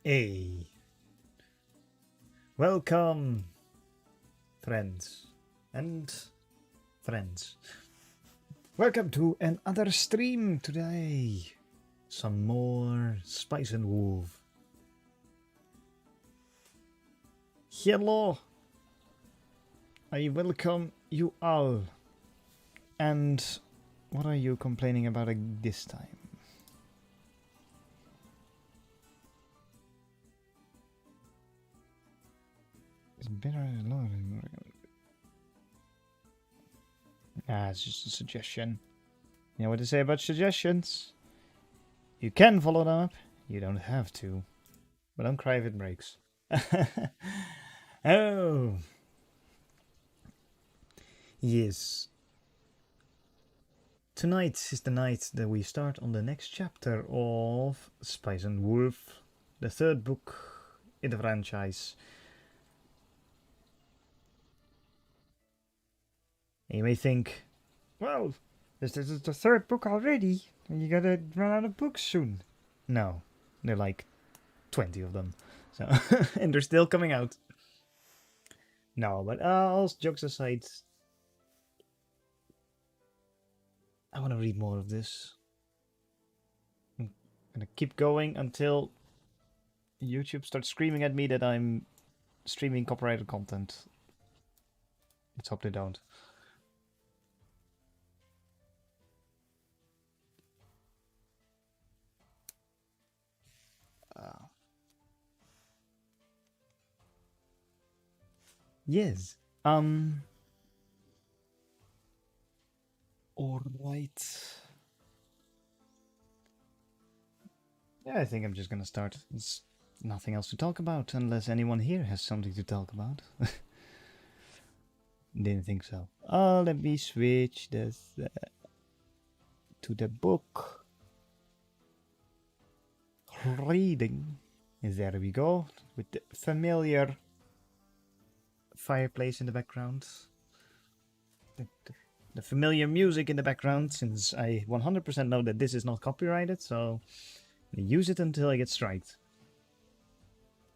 Hey, welcome, friends and friends. Welcome to another stream today. Some more Spice and Wolf. Hello, I welcome you all. And what are you complaining about this time? It's better. It's just a suggestion. You know what to say about suggestions? You can follow them up. You don't have to. But don't cry if it breaks. Oh. Yes. Tonight is the night that we start on the next chapter of Spice and Wolf, the third book in the franchise. And you may think, well, this is the third book already, and you gotta run out of books soon. No, they're like 20 of them. So and they're still coming out. No, but all jokes aside, I want to read more of this. I'm gonna keep going until YouTube starts screaming at me that I'm streaming copyrighted content. Let's hope they don't. Yes. All right. Yeah, I think I'm just gonna start. There's nothing else to talk about unless anyone here has something to talk about. Didn't think so. Let me switch this to the book. Reading. There we go. With the familiar fireplace in the background. The familiar music in the background, since I 100% know that this is not copyrighted, so I use it until I get striked.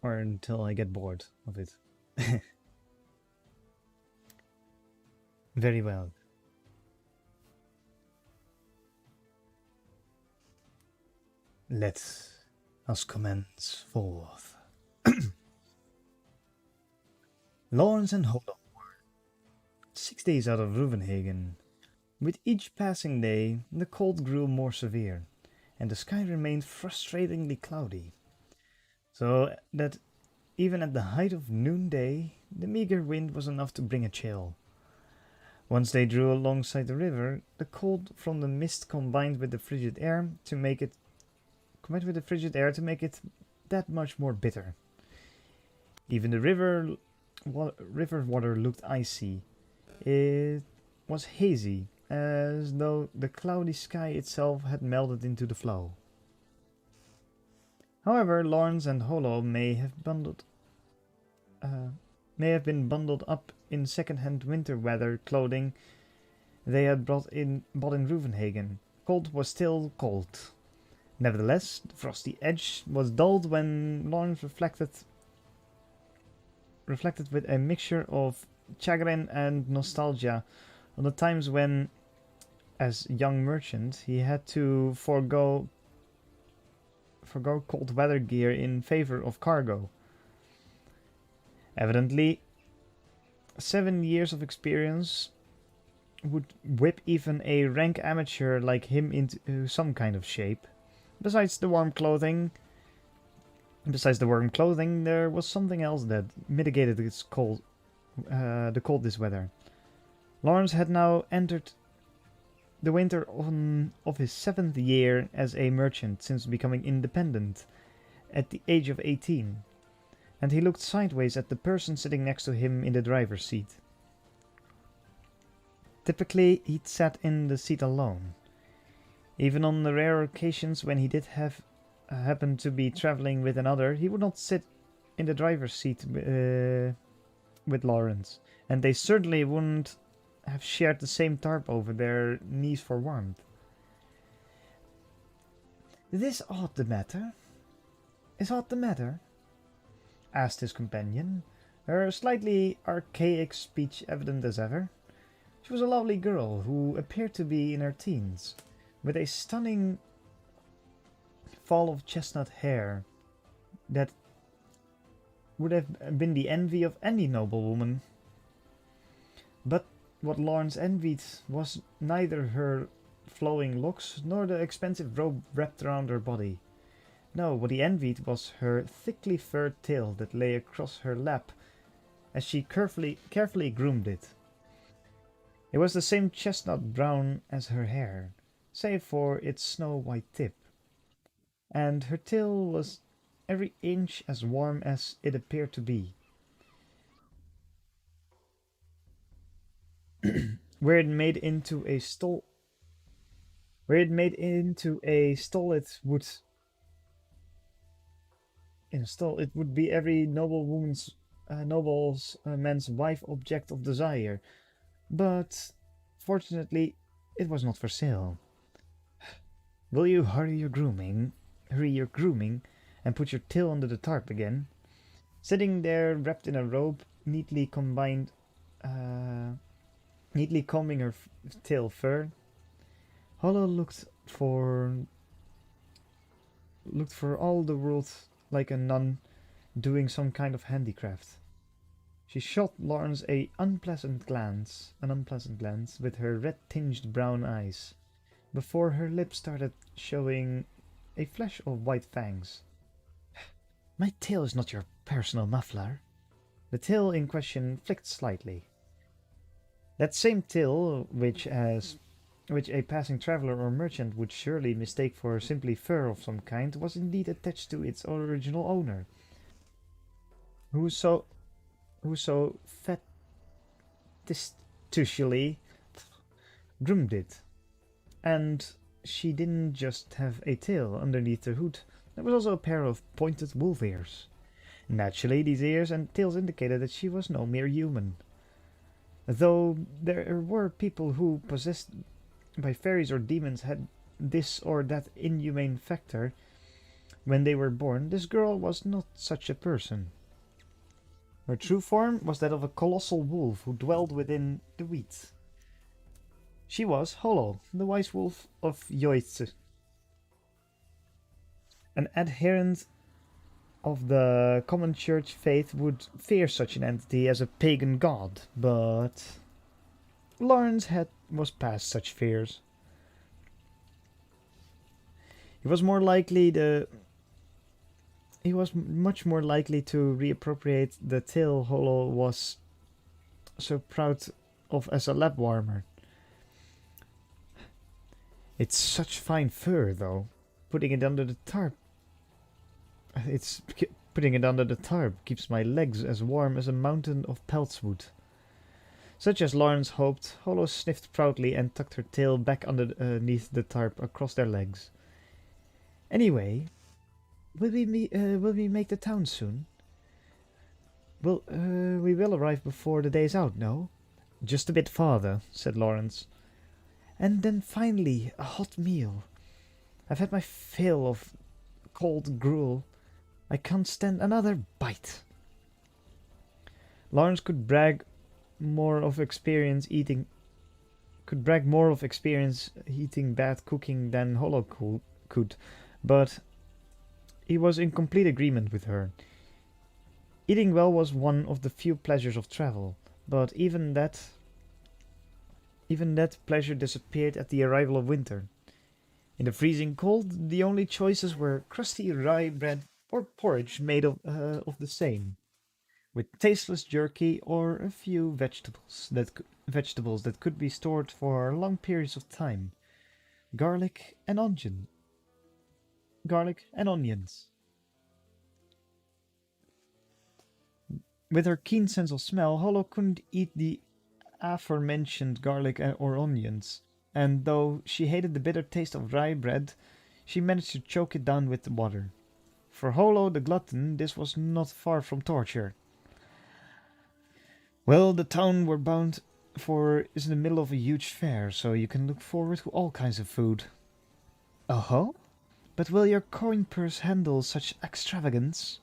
Or until I get bored of it. Very well. Let us commence forth. Lawrence and Hollow were 6 days out of Ruvenhagen. With each passing day, the cold grew more severe, and the sky remained frustratingly cloudy, so that even at the height of noonday, the meager wind was enough to bring a chill. Once they drew alongside the river, the cold from the mist combined with the frigid air to make it that much more bitter. Even the river water looked icy. It was hazy, as though the cloudy sky itself had melted into the flow. However, Lawrence and Hollow may have been bundled up in second-hand winter weather clothing they had bought in Ruvenhagen. Cold was still cold. Nevertheless, the frosty edge was dulled when Lawrence reflected with a mixture of chagrin and nostalgia on the times when, as young merchant, he had to forego cold weather gear in favor of cargo. Evidently, 7 years of experience would whip even a rank amateur like him into some kind of shape. Besides the warm clothing, there was something else that mitigated the cold this weather. Lawrence had now entered the winter of his 7th year as a merchant since becoming independent at the age of 18, and he looked sideways at the person sitting next to him in the driver's seat. Typically, he'd sat in the seat alone. Even on the rare occasions when he did happen to be traveling with another, he would not sit in the driver's seat with Lawrence, and they certainly wouldn't have shared the same tarp over their knees for warmth. This ought the matter. Is aught the matter? Asked his companion, her slightly archaic speech evident as ever. She was a lovely girl who appeared to be in her teens, with a stunning fall of chestnut hair that would have been the envy of any noblewoman. But what Lawrence envied was neither her flowing locks nor the expensive robe wrapped around her body. No, what he envied was her thickly furred tail that lay across her lap as she carefully groomed it. It was the same chestnut brown as her hair, save for its snow-white tip, and her tail was every inch as warm as it appeared to be. Where it made into a stole, where it made into a stole, it would install. It would be every noble's man's wife object of desire, but fortunately, it was not for sale. Will you hurry your grooming, and put your tail under the tarp again? Sitting there, wrapped in a robe, neatly combing her tail fur, Hollow looked for all the world like a nun doing some kind of handicraft. She shot Lawrence an unpleasant glance with her red-tinged brown eyes, before her lips started showing a flash of white fangs. My tail is not your personal muffler. The tail in question flicked slightly. That same tail, which a passing traveler or merchant would surely mistake for simply fur of some kind, was indeed attached to its original owner, who so fetishistically groomed it. And she didn't just have a tail underneath the hood, there was also a pair of pointed wolf ears. Naturally, these ears and tails indicated that she was no mere human. Though there were people who, possessed by fairies or demons, had this or that inhumane factor when they were born, this girl was not such a person. Her true form was that of a colossal wolf who dwelled within the wheat. She was Hollow, the wise wolf of Yoitze, an adherent of the common church faith would fear such an entity as a pagan god, but Lawrence was past such fears. He was much more likely to reappropriate the tail Hollow was so proud of as a lap warmer. It's such fine fur, though. Putting it under the tarp keeps my legs as warm as a mountain of peltswood. Such as Lawrence hoped, Hollow sniffed proudly and tucked her tail back underneath the tarp across their legs. Anyway, will we make the town soon? We will arrive before the day's out, no? Just a bit farther, said Lawrence. And then finally, a hot meal. I've had my fill of cold gruel. I can't stand another bite. Lawrence could brag more of experience eating bad cooking than Hollow could, but he was in complete agreement with her. Eating well was one of the few pleasures of travel, but even that pleasure disappeared at the arrival of winter. In the freezing cold, the only choices were crusty rye bread or porridge made of the same, with tasteless jerky or a few vegetables that could be stored for long periods of time. Garlic and onions. With her keen sense of smell, Hollow couldn't eat the aforementioned garlic or onions, and though she hated the bitter taste of rye bread, she managed to choke it down with the water. For Hollow the glutton, this was not far from torture. Well, the town we're bound for is in the middle of a huge fair, so you can look forward to all kinds of food. Oh-ho? But will your coin purse handle such extravagance?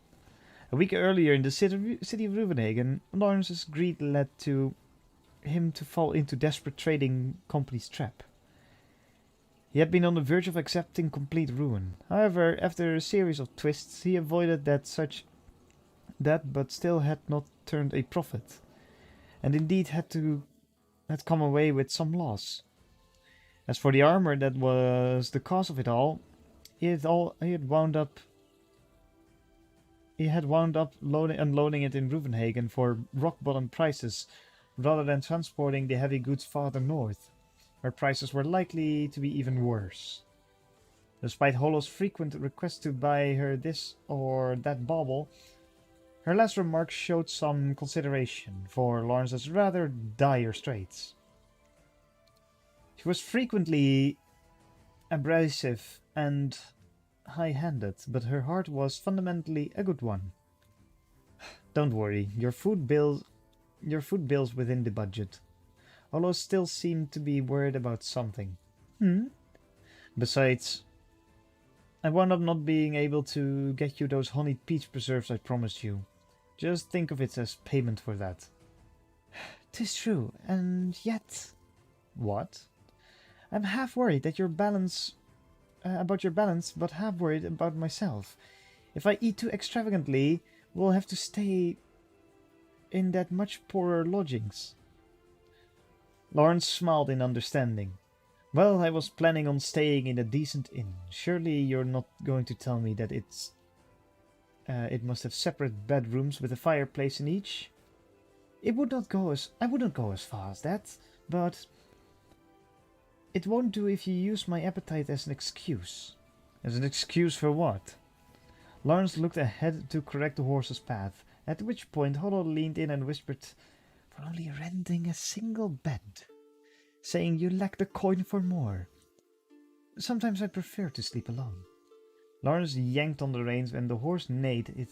A week earlier in the city of Ruvenhagen, Lawrence's greed led to him to fall into desperate trading company's trap. He had been on the verge of accepting complete ruin. However, after a series of twists, he avoided that but still had not turned a profit, and indeed had come away with some loss. As for the armor that was the cause of it all, he had wound up unloading it in Ruvenhagen for rock-bottom prices, rather than transporting the heavy goods farther north, where prices were likely to be even worse. Despite Hollow's frequent requests to buy her this or that bauble, her last remarks showed some consideration for Lawrence's rather dire straits. She was frequently abrasive and high-handed, but her heart was fundamentally a good one. Don't worry, your food bills within the budget. Hollow still seemed to be worried about something. Besides, I wound up not being able to get you those honeyed peach preserves I promised you. Just think of it as payment for that. 'Tis true, and yet... What? I'm half worried that about your balance, but half worried about myself. If I eat too extravagantly, we'll have to stay in that much poorer lodgings. Lawrence smiled in understanding. Well, I was planning on staying in a decent inn. Surely you're not going to tell me that it must have separate bedrooms with a fireplace in each? I wouldn't go as far as that, but it won't do if you use my appetite as an excuse. As an excuse for what? Lawrence looked ahead to correct the horse's path, at which point Hollow leaned in and whispered, "For only renting a single bed, saying you lack the coin for more. Sometimes I prefer to sleep alone." Lawrence yanked on the reins and the horse neighed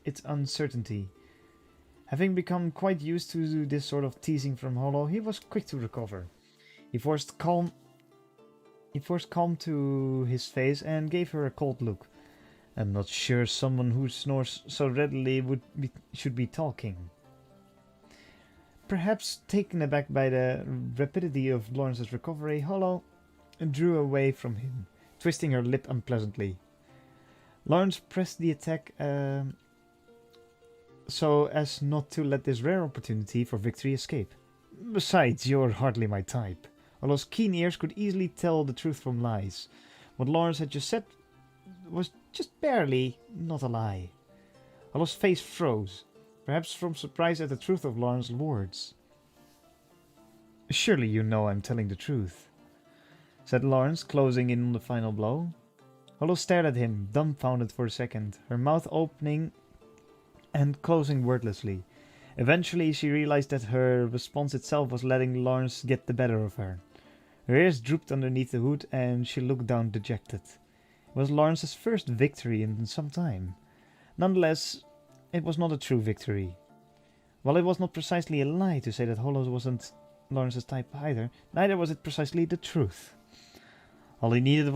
its uncertainty. Having become quite used to this sort of teasing from Hollow, he was quick to recover. He forced calm to his face and gave her a cold look. "I'm not sure someone who snores so readily should be talking." Perhaps taken aback by the rapidity of Lawrence's recovery, Hollow drew away from him, twisting her lip unpleasantly. Lawrence pressed the attack so as not to let this rare opportunity for victory escape. "Besides, you're hardly my type." Hollow's keen ears could easily tell the truth from lies. What Lawrence had just said was just barely not a lie. Hollow's face froze, perhaps from surprise at the truth of Lawrence's words. "Surely you know I'm telling the truth," said Lawrence, closing in on the final blow. Hollow stared at him, dumbfounded for a second, her mouth opening and closing wordlessly. Eventually she realized that her response itself was letting Lawrence get the better of her. Her ears drooped underneath the hood and she looked down dejected. It was Lawrence's first victory in some time. Nonetheless, it was not a true victory. While it was not precisely a lie to say that Hollow wasn't Lawrence's type either, neither was it precisely the truth. All he needed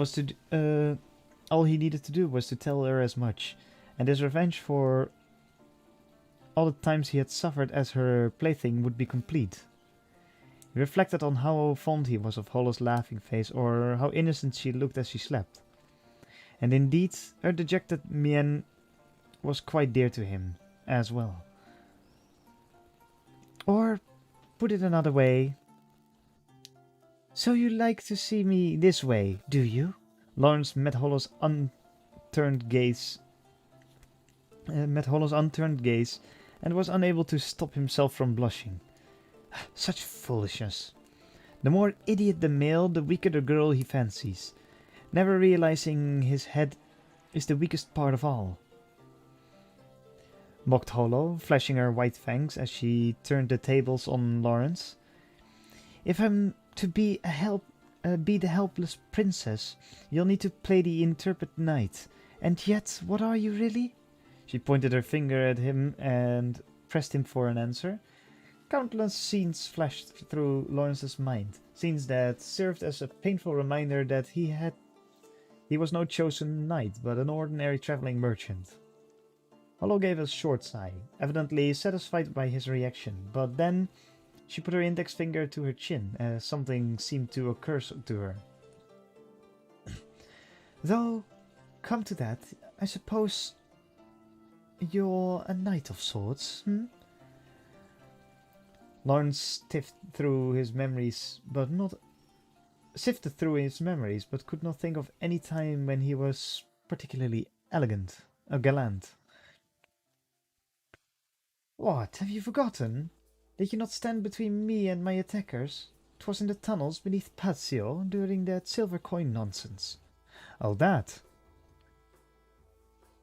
to do was to tell her as much, and his revenge for all the times he had suffered as her plaything would be complete. He reflected on how fond he was of Hollow's laughing face, or how innocent she looked as she slept. And indeed, her dejected mien was quite dear to him, as well. Or, put it another way, "So you like to see me this way, do you?" Lawrence met Hollow's unturned gaze, and was unable to stop himself from blushing. Such foolishness. The more idiot the male, the weaker the girl he fancies, never realizing his head is the weakest part of all. Mocked Hollow, flashing her white fangs as she turned the tables on Lawrence. "If I'm to be the helpless princess, you'll need to play the intrepid knight. And yet, what are you really?" She pointed her finger at him and pressed him for an answer. Countless scenes flashed through Lawrence's mind, scenes that served as a painful reminder that he had He was no chosen knight, but an ordinary traveling merchant. Hollow gave a short sigh, evidently satisfied by his reaction, but then she put her index finger to her chin, as something seemed to occur to her. Though, come to that, I suppose you're a knight of sorts, hmm? Lawrence sifted through his memories, but could not think of any time when he was particularly gallant. What, have you forgotten? Did you not stand between me and my attackers? 'Twas in the tunnels beneath Pazio during that silver coin nonsense. Oh, that.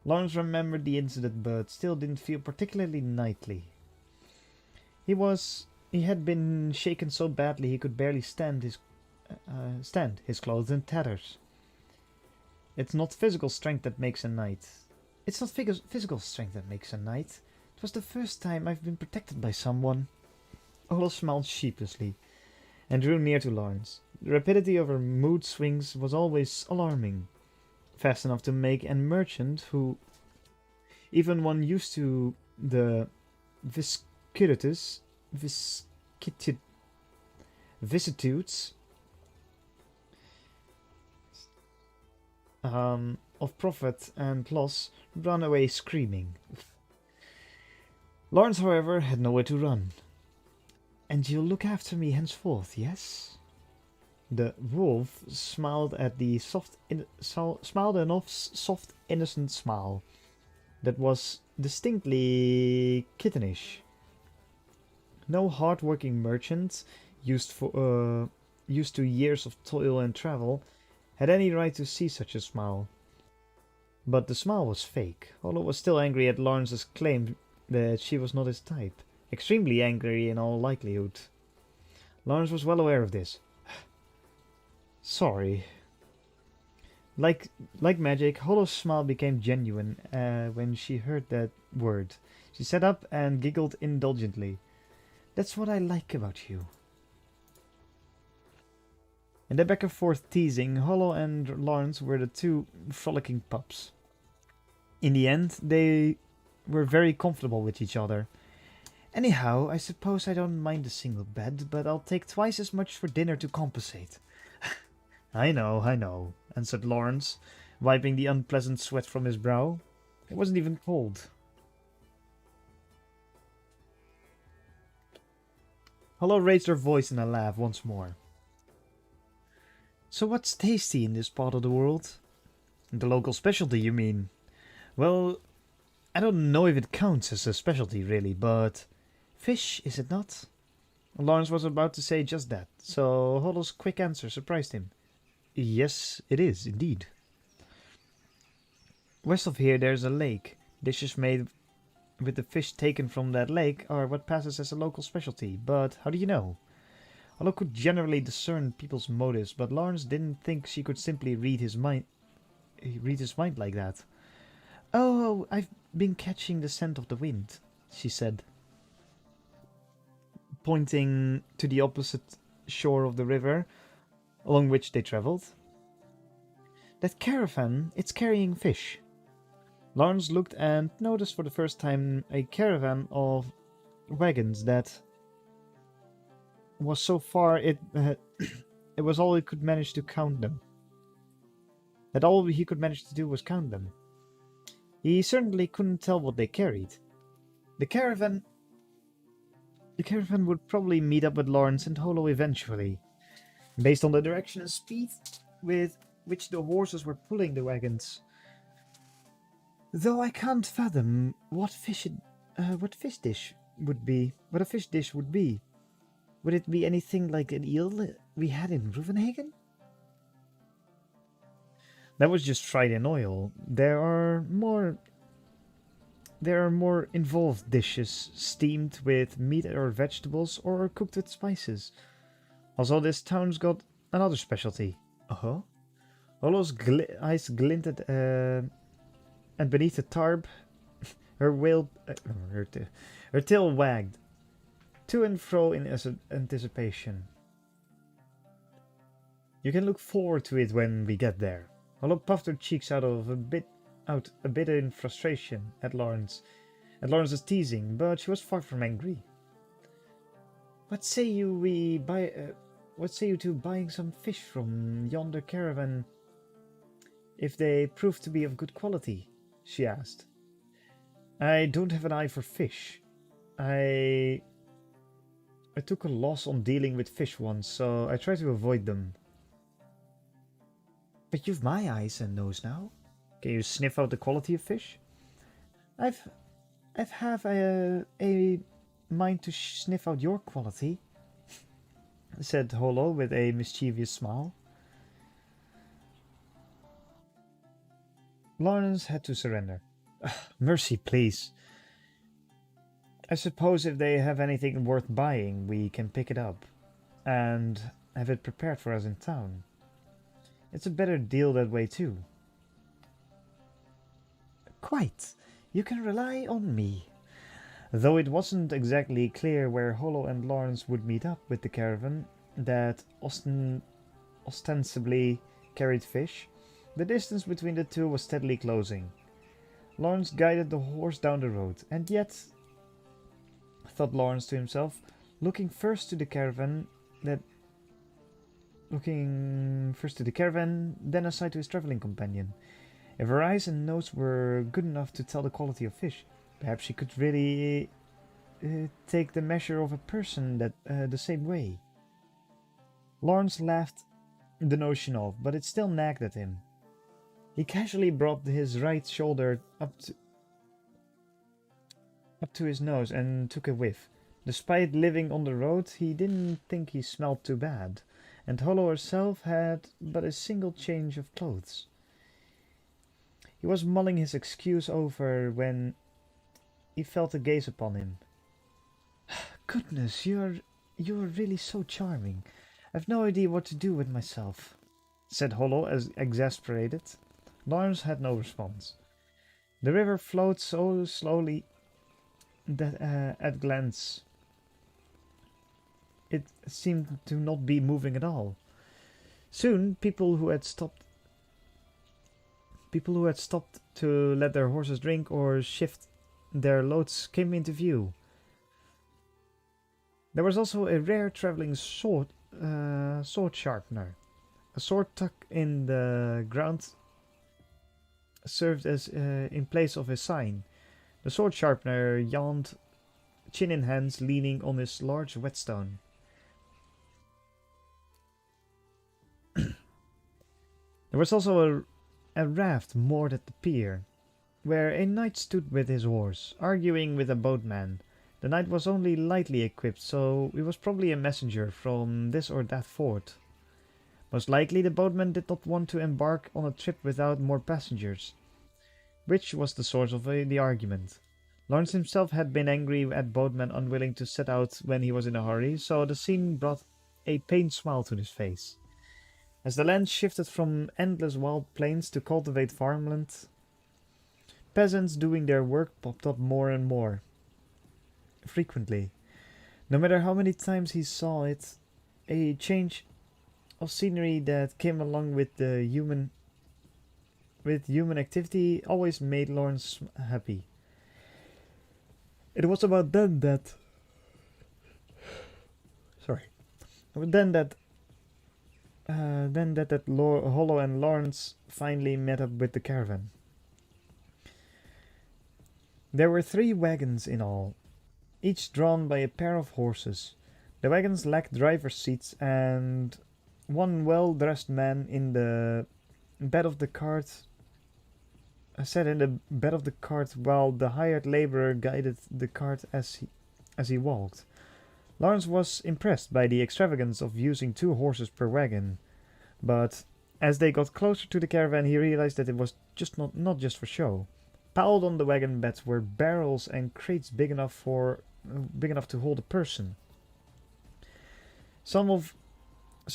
Lawrence remembered the incident, but still didn't feel particularly knightly. He had been shaken so badly he could barely stand, his clothes in tatters. It's not physical strength that makes a knight. It's not physical strength that makes a knight. It was the first time I've been protected by someone. Ola smiled sheepishly and drew near to Lawrence. The rapidity of her mood swings was always alarming. Fast enough to make a merchant who, even one used to the vicissitudes of profit and loss, run away screaming. Lawrence, however, had nowhere to run. And you'll look after me henceforth, yes? The wolf smiled at the soft, innocent smile that was distinctly kittenish. No hard-working merchant, used to years of toil and travel, had any right to see such a smile. But the smile was fake. Hollow was still angry at Lawrence's claim that she was not his type. Extremely angry in all likelihood. Lawrence was well aware of this. Sorry. Like magic, Hollow's smile became genuine when she heard that word. She sat up and giggled indulgently. That's what I like about you. In their back and forth teasing, Hollow and Lawrence were the two frolicking pups. In the end, they were very comfortable with each other. Anyhow, I suppose I don't mind a single bed, but I'll take twice as much for dinner to compensate. I know, answered Lawrence, wiping the unpleasant sweat from his brow. It wasn't even cold. Hollow raised her voice in a laugh once more. So what's tasty in this part of the world? The local specialty, you mean? Well, I don't know if it counts as a specialty, really, but fish, is it not? Lawrence was about to say just that, so Hollow's quick answer surprised him. Yes, it is, indeed. West of here there's a lake. Dishes made with the fish taken from that lake are what passes as a local specialty, but how do you know? Hollow could generally discern people's motives, but Lawrence didn't think she could simply read his mind like that. Oh, I've been catching the scent of the wind, she said, pointing to the opposite shore of the river along which they travelled. That caravan, it's carrying fish. Lawrence looked and noticed for the first time a caravan of wagons that was so far it was all he could manage to count them. That all he could manage to do was count them. He certainly couldn't tell what they carried. The caravan would probably meet up with Lawrence and Hollow eventually, based on the direction and speed with which the horses were pulling the wagons. Though I can't fathom what a fish dish would be. Would it be anything like an eel we had in Ruvenhagen? That was just fried in oil. There are more involved dishes, steamed with meat or vegetables or cooked with spices. Also, this town's got another specialty. Uh-huh. Hollow's eyes glinted, and beneath the tarp, her tail wagged to and fro in anticipation. You can look forward to it when we get there. Hollow puffed her cheeks out a bit in frustration at Lawrence's teasing, but she was far from angry. What say you to buying some fish from yonder caravan if they prove to be of good quality? She asked. I don't have an eye for fish. I took a loss on dealing with fish once, so I try to avoid them. But you've my eyes and nose now. Can you sniff out the quality of fish? I've have a mind to sniff out your quality, said Hollow with a mischievous smile. Lawrence had to surrender. Mercy, please. I suppose if they have anything worth buying, we can pick it up and have it prepared for us in town. It's a better deal that way too. Quite. You can rely on me. Though it wasn't exactly clear where Hollow and Lawrence would meet up with the caravan that ostensibly carried fish, the distance between the two was steadily closing. Lawrence guided the horse down the road, and yet, thought Lawrence to himself, looking first to the caravan, then aside to his traveling companion. If her eyes and nose were good enough to tell the quality of fish, perhaps she could really take the measure of a person the same way. Lawrence laughed the notion off, but it still nagged at him. He casually brought his right shoulder up to his nose and took a whiff. Despite living on the road, he didn't think he smelled too bad, and Hollow herself had but a single change of clothes. He was mulling his excuse over when he felt a gaze upon him. Goodness, you're really so charming. I've no idea what to do with myself, said Hollow, as exasperated. Lawrence had no response. The river flowed so slowly that at glance it seemed to not be moving at all. Soon, people who had stopped to let their horses drink or shift their loads came into view. There was also a rare traveling sword sharpener. A sword tucked in the ground served as in place of a sign. The sword sharpener yawned, chin in hands, leaning on his large whetstone. There was also a raft moored at the pier, where a knight stood with his horse, arguing with a boatman. The knight was only lightly equipped, so he was probably a messenger from this or that fort. Most likely the boatman did not want to embark on a trip without more passengers, which was the source of the argument. Lawrence himself had been angry at boatmen unwilling to set out when he was in a hurry, so the scene brought a pained smile to his face. As the land shifted from endless wild plains to cultivate farmland, peasants doing their work popped up more and more frequently. No matter how many times he saw it, a change of scenery that came along with human activity always made Lawrence happy. It was about then that Hollow and Lawrence finally met up with the caravan. There were 3 wagons in all, each drawn by a pair of horses. The wagons lacked driver's seats, and one well-dressed man in the bed of the cart sat in the bed of the cart while the hired laborer guided the cart as he walked. Lawrence was impressed by the extravagance of using 2 horses per wagon, but as they got closer to the caravan he realized that it was not just for show. Piled on the wagon beds were barrels and crates big enough to hold a person. Some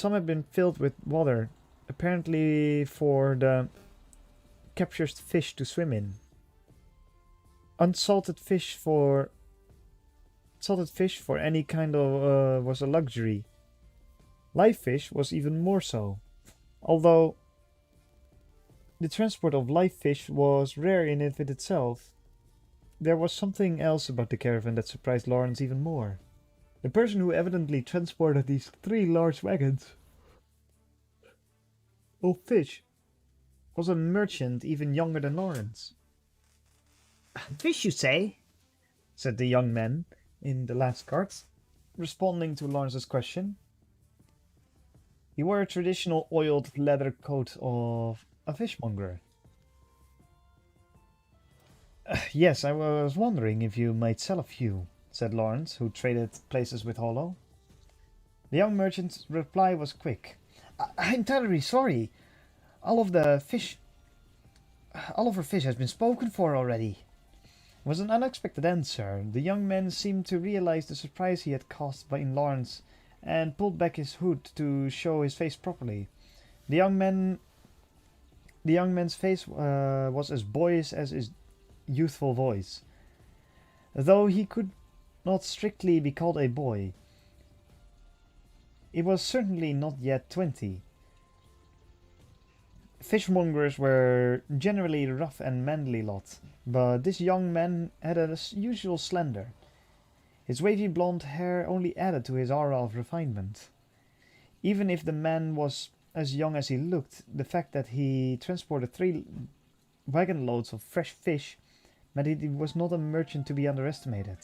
had been filled with water, apparently for the captured fish to swim in. Salted fish for any kind of was a luxury. Live fish was even more so, although The transport of live fish was rare in and of itself. There was something else about the caravan that surprised Lawrence even more. The person who evidently transported these three large wagons of fish was a merchant even younger than Lawrence. Fish, you say? Said the young man in the last cart, responding to Lawrence's question. He wore a traditional oiled leather coat of a fishmonger. Yes, I was wondering if you might sell a few, said Lawrence, who traded places with Hollow. The young merchant's reply was quick. I'm terribly sorry. All of the fish, all of our fish has been spoken for already. It was an unexpected answer. The young man seemed to realize the surprise he had caused by in Lawrence, and pulled back his hood to show his face properly. The young man, the young man's face was as boyish as his youthful voice, though he could not strictly be called a boy. He was certainly not yet 20. Fishmongers were generally rough and manly lot, but this young man had a usual slender. His wavy blonde hair only added to his aura of refinement. Even if the man was as young as he looked, the fact that he transported 3 wagon loads of fresh fish meant he was not a merchant to be underestimated.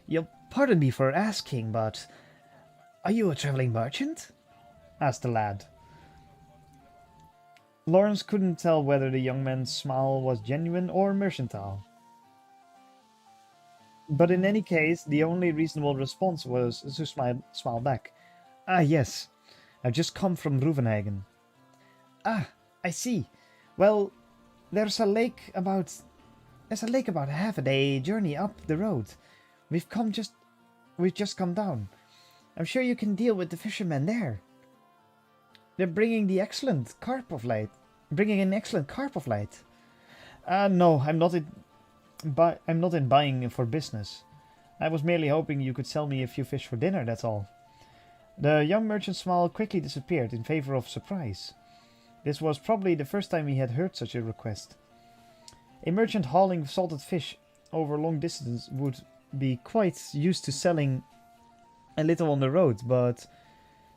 You'll pardon me for asking, but are you a traveling merchant? Asked the lad. Lawrence couldn't tell whether the young man's smile was genuine or mercantile. But in any case, the only reasonable response was to smile back. Ah, yes. I've just come from Ruvenhagen. Ah, I see. Well, there's a lake about half a day journey up the road. We've just come down. I'm sure you can deal with the fishermen there. They're bringing an excellent carp of late. No, I'm not in buying for business. I was merely hoping you could sell me a few fish for dinner, that's all. The young merchant's smile quickly disappeared in favor of surprise. This was probably the first time he had heard such a request. A merchant hauling salted fish over long distance would be quite used to selling a little on the road, but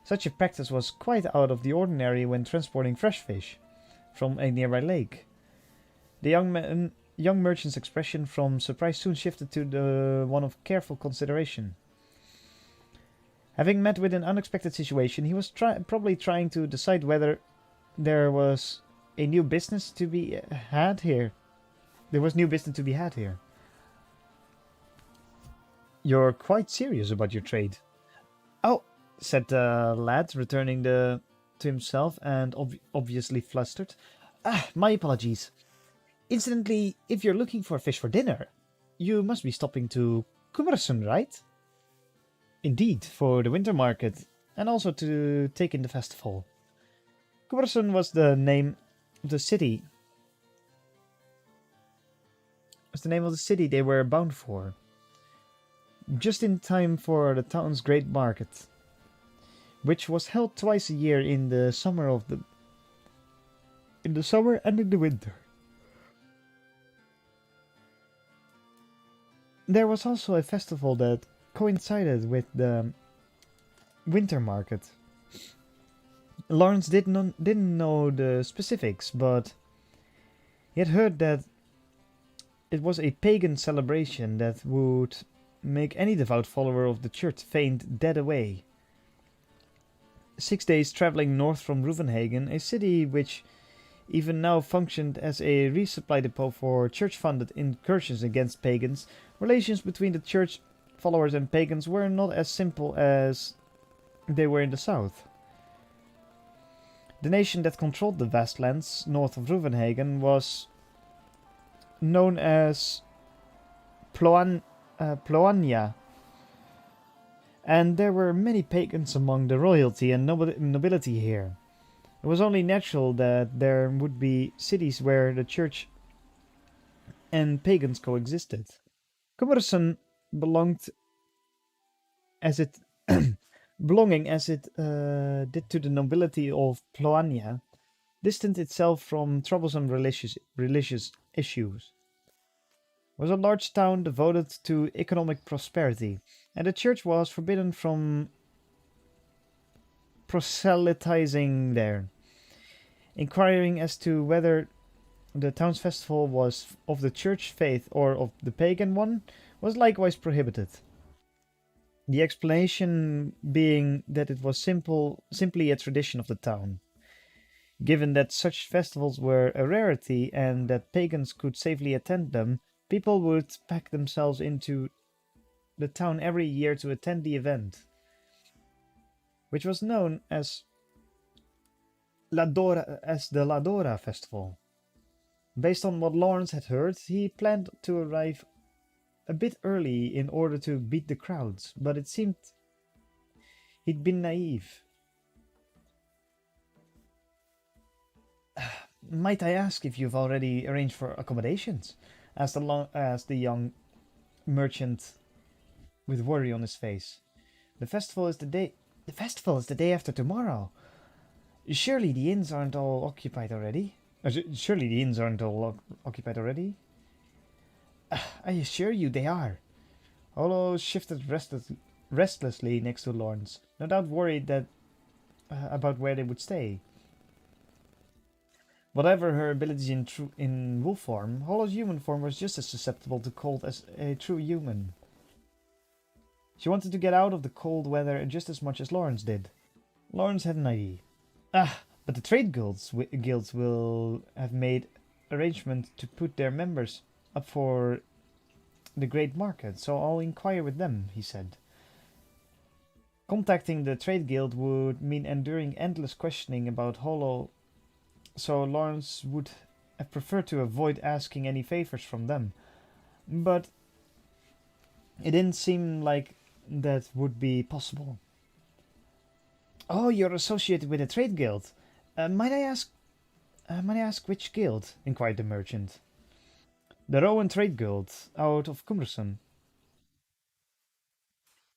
such a practice was quite out of the ordinary when transporting fresh fish from a nearby lake. The young merchant's expression from surprise soon shifted to the one of careful consideration. Having met with an unexpected situation, he was probably trying to decide whether there was a new business to be had here. There was new business to be had here. You're quite serious about your trade. Oh, said the lad, returning to himself and obviously flustered. Ah, my apologies. Incidentally, if you're looking for fish for dinner, you must be stopping to Kummerson, right? Indeed, for the winter market, and also to take in the festival. Kummerson was the name of the city. They were bound for. Just in time for the town's great market, which was held twice a year in the summer and in the winter. There was also a festival that coincided with the winter market. Lawrence didn't know the specifics, but he had heard that it was a pagan celebration that would make any devout follower of the church faint dead away. 6 days traveling north from Ruvenhagen, a city which even now functioned as a resupply depot for church-funded incursions against pagans, relations between the church followers and pagans were not as simple as they were in the south. The nation that controlled the vast lands north of Ruvenhagen was known as Ploania, and there were many pagans among the royalty and nobility here. It was only natural that there would be cities where the church and pagans coexisted. Kummerson belonged as it belonging as it did to the nobility of Ploania, distanced itself from troublesome religious issues. It was a large town devoted to economic prosperity, and the church was forbidden from proselytizing there. Inquiring as to whether the town's festival was of the church faith or of the pagan one was likewise prohibited. The explanation being that it was simply a tradition of the town. Given that such festivals were a rarity and that pagans could safely attend them, people would pack themselves into the town every year to attend the event, which was known as the Ladora Festival. Based on what Lawrence had heard, he planned to arrive a bit early in order to beat the crowds, but it seemed he'd been naive. Might I ask if you've already arranged for accommodations? Asked the young merchant with worry on his face. The festival is the day. The festival is the day after tomorrow. Surely the inns aren't all occupied already. Surely the inns aren't all occupied already. I assure you they are. Olo shifted restlessly next to Lawrence, no doubt worried that about where they would stay. Whatever her abilities in wolf form, Holo's human form was just as susceptible to cold as a true human. She wanted to get out of the cold weather just as much as Lawrence did. Lawrence had an idea. But the trade guilds will have made arrangements to put their members up for the great market, so I'll inquire with them, he said. Contacting the trade guild would mean enduring endless questioning about Holo, so Lawrence would have preferred to avoid asking any favors from them. But it didn't seem like that would be possible. Oh, you're associated with a trade guild. Might I ask which guild? Inquired the merchant. The Rowan Trade Guild, out of Cumberson.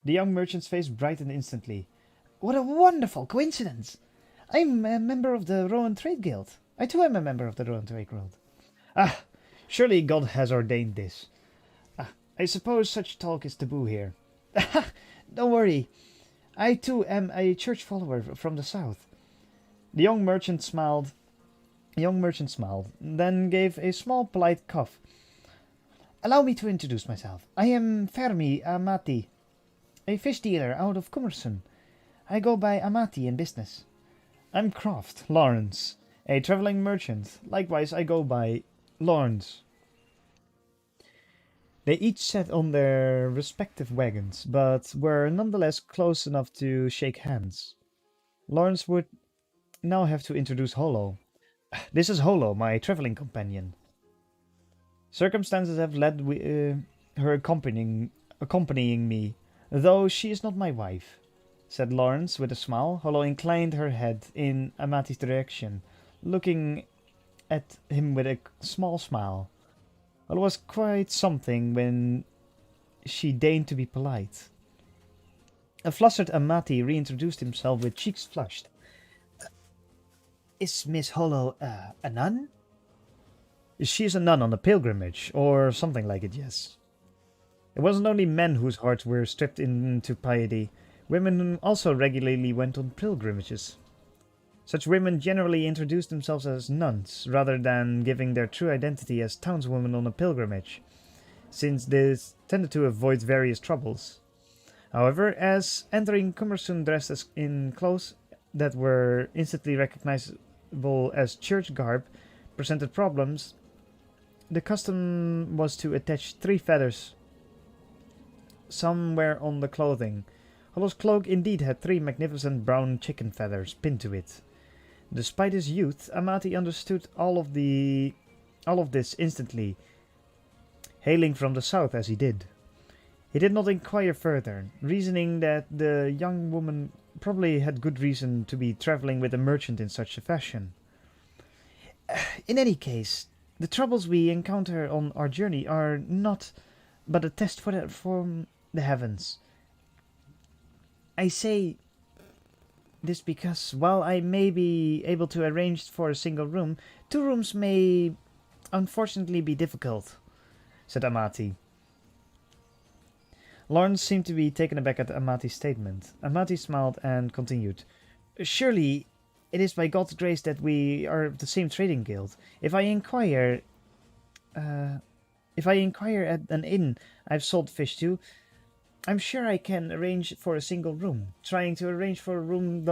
The young merchant's face brightened instantly. What a wonderful coincidence! I'm a member of the Rowan Trade Guild. I too am a member of the Rowan Trade Guild. Ah, surely God has ordained this. I suppose such talk is taboo here. Don't worry. I too am a church follower from the south. The young merchant smiled, then gave a small polite cough. Allow me to introduce myself. I am Fermi Amati, a fish dealer out of Cumberson. I go by Amati in business. I'm Croft Lawrence, a traveling merchant. Likewise, I go by Lawrence. They each sat on their respective wagons, but were nonetheless close enough to shake hands. Lawrence would now have to introduce Holo. This is Holo, my traveling companion. Circumstances have led her accompanying me, though she is not my wife, said Lawrence with a smile. Holo inclined her head in Amati's direction, looking at him with a small smile. Holo was quite something when she deigned to be polite. A flustered Amati reintroduced himself with cheeks flushed. Is Miss Holo a nun? She is a nun on a pilgrimage, or something like it, yes. It wasn't only men whose hearts were stripped into piety. Women also regularly went on pilgrimages. Such women generally introduced themselves as nuns, rather than giving their true identity as townswomen on a pilgrimage, since this tended to avoid various troubles. However, as entering Cumberson dressed in clothes that were instantly recognizable as church garb presented problems, the custom was to attach 3 feathers somewhere on the clothing. Holo's cloak indeed had 3 magnificent brown chicken feathers pinned to it. Despite his youth, Amati understood all of this instantly, hailing from the south as he did. He did not inquire further, reasoning that the young woman probably had good reason to be traveling with a merchant in such a fashion. In any case, the troubles we encounter on our journey are not but a test from the heavens. I say This because, while I may be able to arrange for a single room, 2 rooms may unfortunately be difficult, said Amati. Lawrence seemed to be taken aback at Amati's statement. Amati smiled and continued. Surely it is by God's grace that we are of the same trading guild. If I inquire at an inn I've sold fish to, I'm sure I can arrange for a single room. Trying to arrange for a room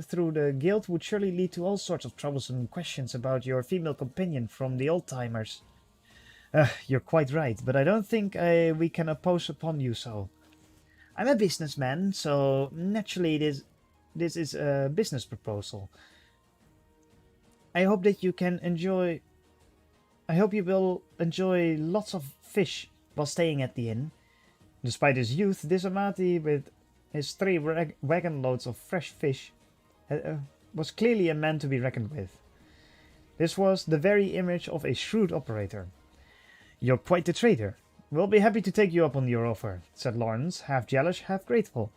through the guild would surely lead to all sorts of troublesome questions about your female companion from the old-timers. You're quite right, but I don't think we can impose upon you so. I'm a businessman, so naturally this is a business proposal. I hope that you can enjoy... I hope you will enjoy lots of fish while staying at the inn. Despite his youth, this Amati, with his 3 wagon loads of fresh fish, was clearly a man to be reckoned with. This was the very image of a shrewd operator. You're quite the trader. We'll be happy to take you up on your offer, said Lawrence, half jealous, half grateful.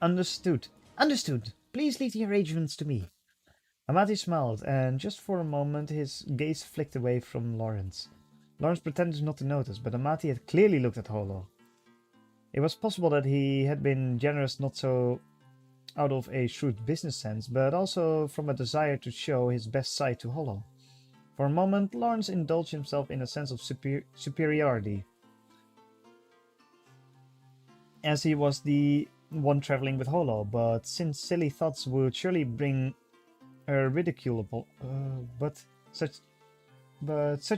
Understood. Understood. Please leave the arrangements to me. Amati smiled, and just for a moment his gaze flicked away from Lawrence. Lawrence pretended not to notice, but Amati had clearly looked at Holo. It was possible that he had been generous not so out of a shrewd business sense, but also from a desire to show his best side to Holo. For a moment, Lawrence indulged himself in a sense of superiority, as he was the one traveling with Holo, but since silly thoughts would surely bring her ridiculable, such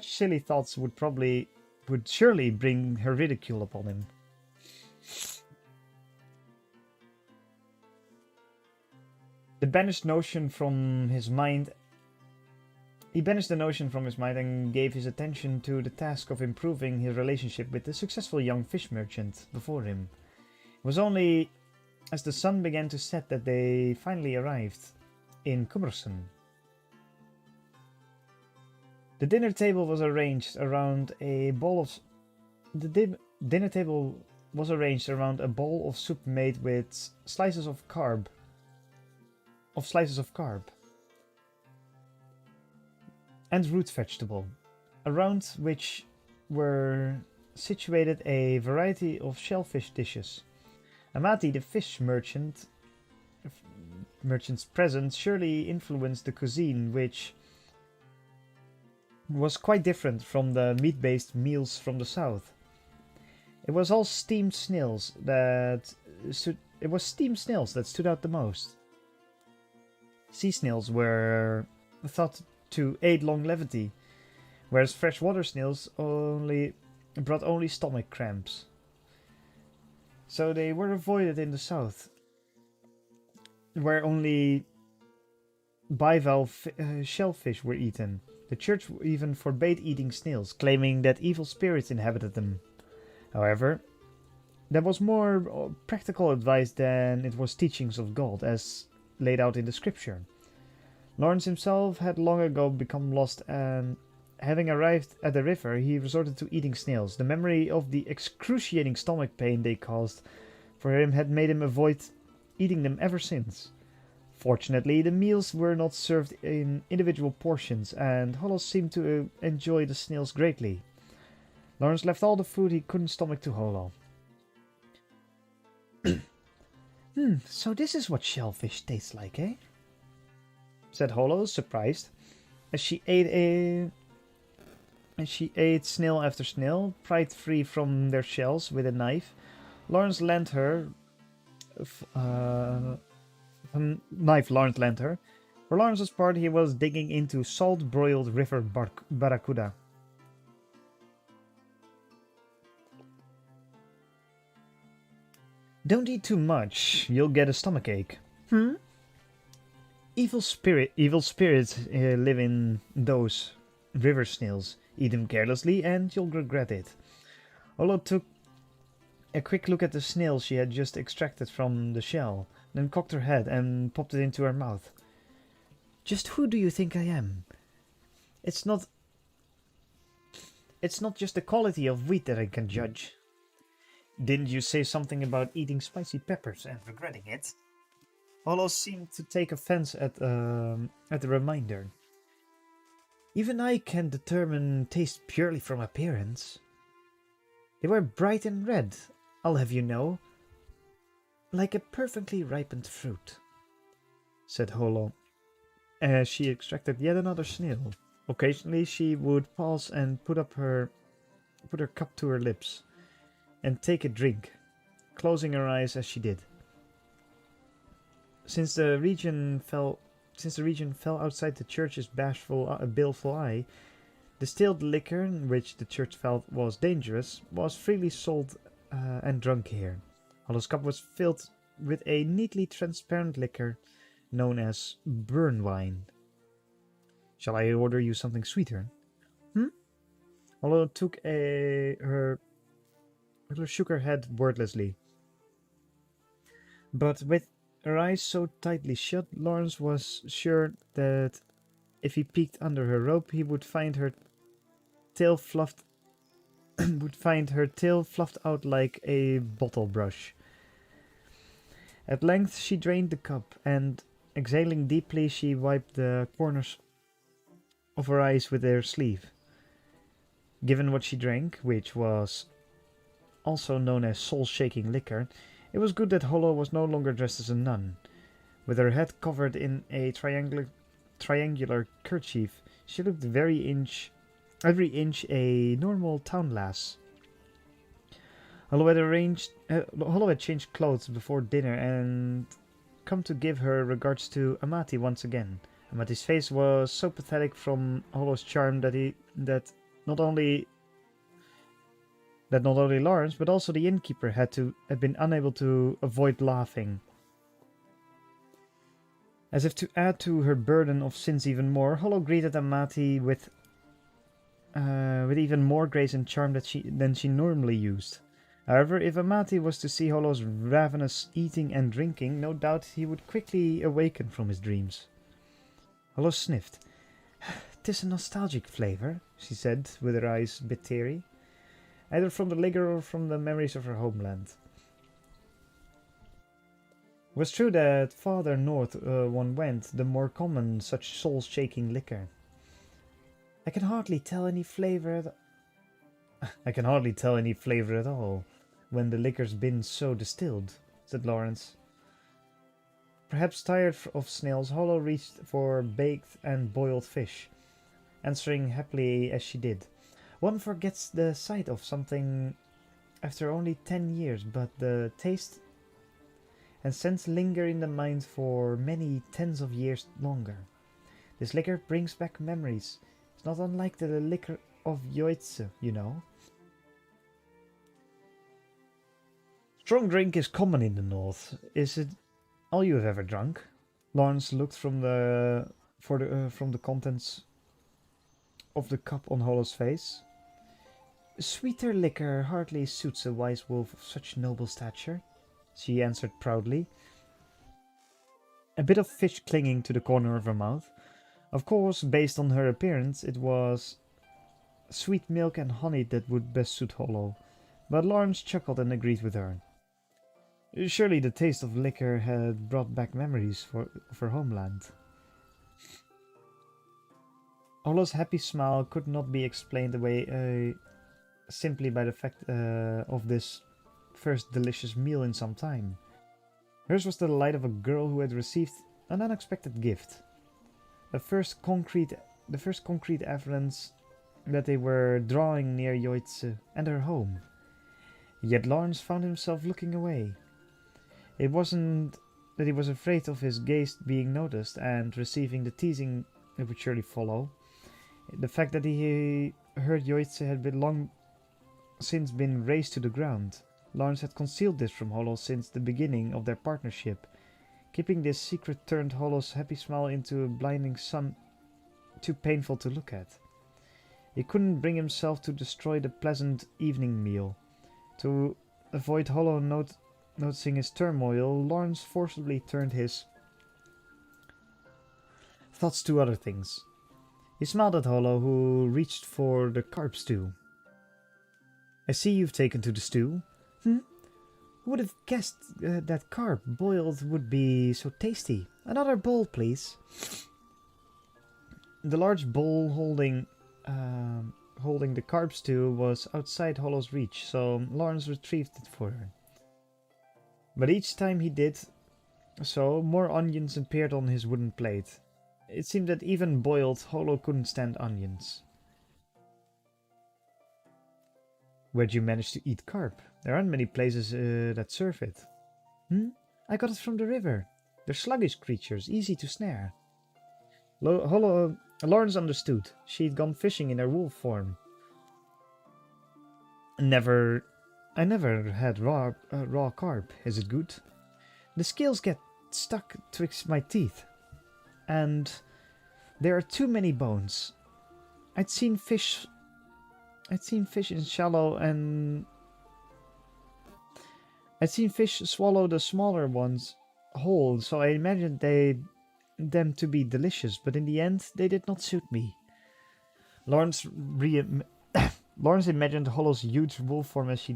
silly thoughts would surely bring her ridicule upon him. He banished the notion from his mind and gave his attention to the task of improving his relationship with the successful young fish merchant before him. It was only as the sun began to set that they finally arrived in Kummersen. The dinner table was arranged around a bowl of soup made with slices of carb and root vegetable, around which were situated a variety of shellfish dishes. Amati, the fish merchant's presence surely influenced the cuisine, which was quite different from the meat-based meals from the south. It was steamed snails that stood out the most. Sea snails were thought to aid longevity, whereas freshwater snails brought only stomach cramps. So they were avoided in the south, where only bivalve shellfish were eaten. The church even forbade eating snails, claiming that evil spirits inhabited them. However, that was more practical advice than it was teachings of God, as laid out in the scripture. Lawrence himself had long ago become lost, and having arrived at the river, he resorted to eating snails. The memory of the excruciating stomach pain they caused for him had made him avoid eating them ever since. Fortunately, the meals were not served in individual portions, and Holo seemed to enjoy the snails greatly. Lawrence left all the food he couldn't stomach to Holo. So this is what shellfish tastes like, eh? Said Holo, surprised, as she ate snail after snail, pried free from their shells with a knife. Lawrence lent her knife Lawrence lent her. For Lawrence's part, he was digging into salt-broiled river barracuda. Don't eat too much, you'll get a stomachache. Evil spirits live in those river snails. Eat them carelessly and you'll regret it. Holo took a quick look at the snail she had just extracted from the shell, then cocked her head and popped it into her mouth. Just who do you think I am? It's not just the quality of wheat that I can judge. Didn't you say something about eating spicy peppers and regretting it? Hollow seemed to take offense at the reminder. Even I can determine taste purely from appearance. They were bright and red, I'll have you know, like a perfectly ripened fruit, said Hollow, as she extracted yet another snail. Occasionally she would pause and put her cup to her lips and take a drink, closing her eyes as she did. Since the region fell outside the church's baleful eye, distilled liquor, which the church felt was dangerous, was freely sold and drunk here. Hollow's cup was filled with a neatly transparent liquor known as burn wine. Shall I order you something sweeter? Hollow shook her head wordlessly. But with her eyes so tightly shut, Lawrence was sure that if he peeked under her robe, he would find her tail fluffed out like a bottle brush. At length she drained the cup, and exhaling deeply, she wiped the corners of her eyes with her sleeve. Given what she drank, which was also known as soul-shaking liquor, it was good that Hollow was no longer dressed as a nun. With her head covered in a triangular kerchief, she looked every inch a normal town lass. Hollow had changed clothes before dinner and come to give her regards to Amati once again. Amati's face was so pathetic from Hollow's charm that not only Lawrence but also the innkeeper had been unable to avoid laughing. As if to add to her burden of sins even more, Hollow greeted Amati with even more grace and charm than she normally used. However, if Amati was to see Hollow's ravenous eating and drinking, no doubt he would quickly awaken from his dreams. Hollow sniffed. "'Tis a nostalgic flavour," she said, with her eyes a bit teary, either from the liquor or from the memories of her homeland. It was true that farther north one went, the more common such soul-shaking liquor. I can hardly tell any flavour at all when the liquor's been so distilled," said Lawrence. Perhaps tired of snails, Hollow reached for baked and boiled fish, answering happily as she did. One forgets the sight of something after only 10 years, but the taste and scents linger in the mind for many tens of years longer. This liquor brings back memories. It's not unlike the liquor of Yoitsu, you know. Strong drink is common in the north. Is it all you have ever drunk? Lawrence looked from the contents of the cup on Hollow's face. Sweeter liquor hardly suits a wise wolf of such noble stature, she answered proudly, a bit of fish clinging to the corner of her mouth. Of course, based on her appearance, it was sweet milk and honey that would best suit Hollow, but Lawrence chuckled and agreed with her. Surely the taste of liquor had brought back memories of her homeland. Hollow's happy smile could not be explained away simply by the fact of this first delicious meal in some time. Hers was the delight of a girl who had received an unexpected gift. The first concrete evidence that they were drawing near Yoitsu and her home. Yet Lawrence found himself looking away. It wasn't that he was afraid of his gaze being noticed and receiving the teasing that would surely follow. The fact that he heard Yoitsu had been long since been razed to the ground. Lawrence had concealed this from Hollow since the beginning of their partnership. Keeping this secret turned Hollow's happy smile into a blinding sun too painful to look at. He couldn't bring himself to destroy the pleasant evening meal. To avoid Hollow noticing his turmoil, Lawrence forcibly turned his thoughts to other things. He smiled at Hollow, who reached for the carp stew. I see you've taken to the stew. Who would have guessed that carp boiled would be so tasty? Another bowl, please. The large bowl holding the carp stew was outside Hollow's reach, so Lawrence retrieved it for her. But each time he did so, more onions appeared on his wooden plate. It seemed that even boiled, Hollow couldn't stand onions. Where'd you manage to eat carp? There aren't many places that serve it. I got it from the river. They're sluggish creatures, easy to snare. Lawrence understood. She'd gone fishing in her wolf form. I never had raw carp. Is it good? The scales get stuck twixt my teeth, and there are too many bones. I'd seen fish in shallow and I'd seen fish swallow the smaller ones whole, so I imagined them to be delicious, but in the end they did not suit me. Lawrence imagined Hollow's huge wolf form as she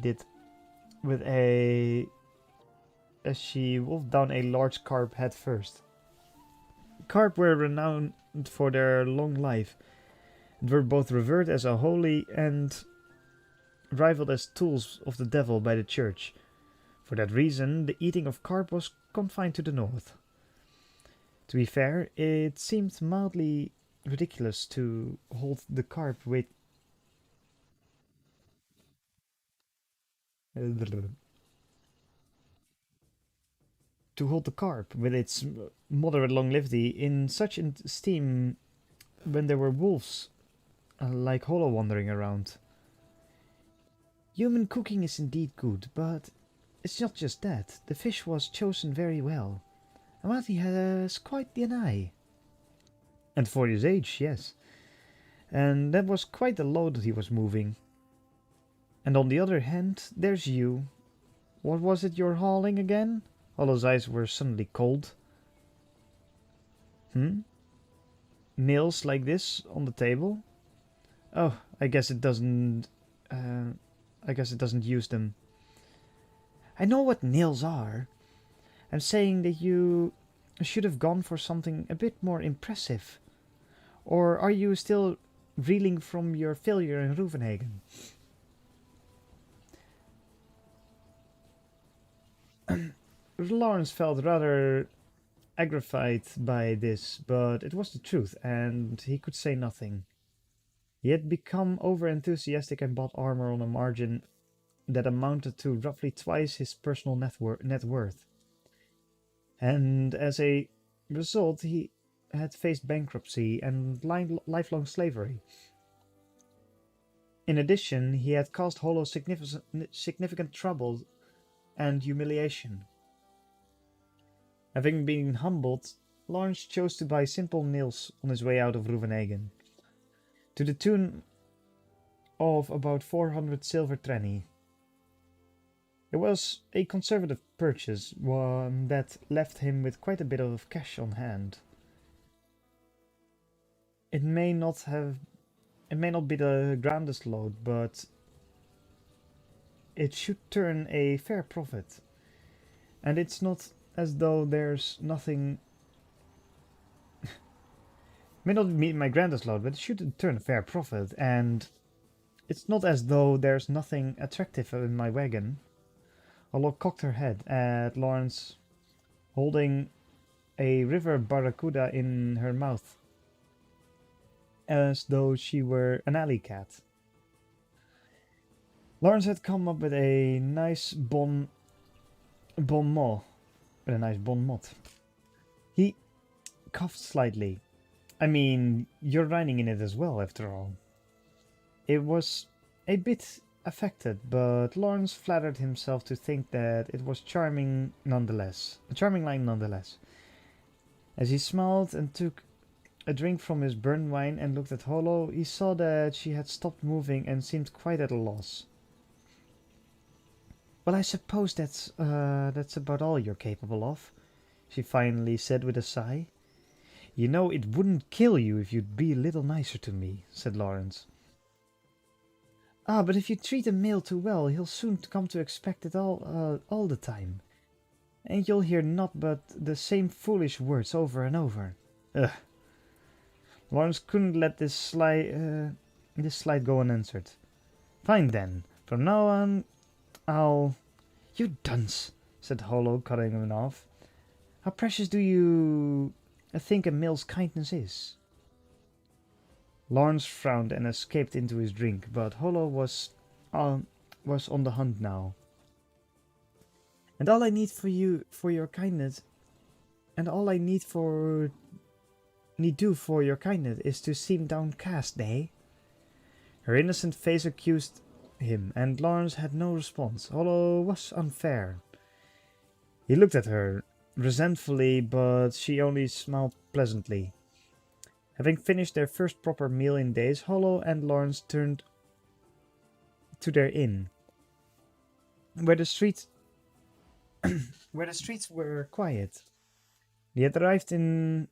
wolfed down a large carp head first. Carp were renowned for their long life, and were both revered as a holy and rivaled as tools of the devil by the church. For that reason, the eating of carp was confined to the north. To be fair, it seemed mildly ridiculous to hold the carp with its moderate longevity in such esteem when there were wolves like Hollow wandering around. Human cooking is indeed good, but it's not just that. The fish was chosen very well. Amati has quite an eye. And for his age, yes. And that was quite a load that he was moving. And on the other hand, there's you. What was it you're hauling again? Hollow's eyes were suddenly cold. Nails like this on the table? Oh, I guess it doesn't use them. I know what nails are. I'm saying that you should have gone for something a bit more impressive. Or are you still reeling from your failure in Ruvenhagen? Lawrence felt rather aggravated by this, but it was the truth, and he could say nothing. He had become over-enthusiastic and bought armor on a margin that amounted to roughly twice his personal net worth. And as a result, he had faced bankruptcy and lifelong slavery. In addition, he had caused Hollow significant trouble and humiliation. Having been humbled, Lawrence chose to buy simple nails on his way out of Ruvenhagen, to the tune of about 400 silver trenny. It was a conservative purchase, one that left him with quite a bit of cash on hand. It may not be the grandest load, but it should turn a fair profit. And it's not as though there's nothing... may not be my grandest load, but it should turn a fair profit, and it's not as though there's nothing attractive in my wagon. Hollow cocked her head at Lawrence, holding a river barracuda in her mouth, as though she were an alley cat. Lawrence had come up with a nice bon mot. He coughed slightly. I mean, you're riding in it as well, after all. It was a bit affected, but Lawrence flattered himself to think that it was charming nonetheless. A charming line nonetheless. As he smiled and took a drink from his burnt wine and looked at Hollow, he saw that she had stopped moving and seemed quite at a loss. Well, I suppose that's about all you're capable of, she finally said with a sigh. You know, it wouldn't kill you if you'd be a little nicer to me, said Lawrence. Ah, but if you treat a male too well, he'll soon come to expect it all the time. And you'll hear not but the same foolish words over and over. Ugh. Lawrence couldn't let this slight go unanswered. Fine then. From now on, I'll... You dunce, said Hollow, cutting him off. How precious do you think a male's kindness is? Lawrence frowned and escaped into his drink, but Hollow was on the hunt now. And all I need for your kindness, and all I need do for your kindness is to seem downcast, eh? Her innocent face accused him, and Lawrence had no response. Hollow was unfair. He looked at her resentfully, but she only smiled pleasantly. Having finished their first proper meal in days, Hollow and Lawrence turned to their inn, where the streets were quiet. They had arrived in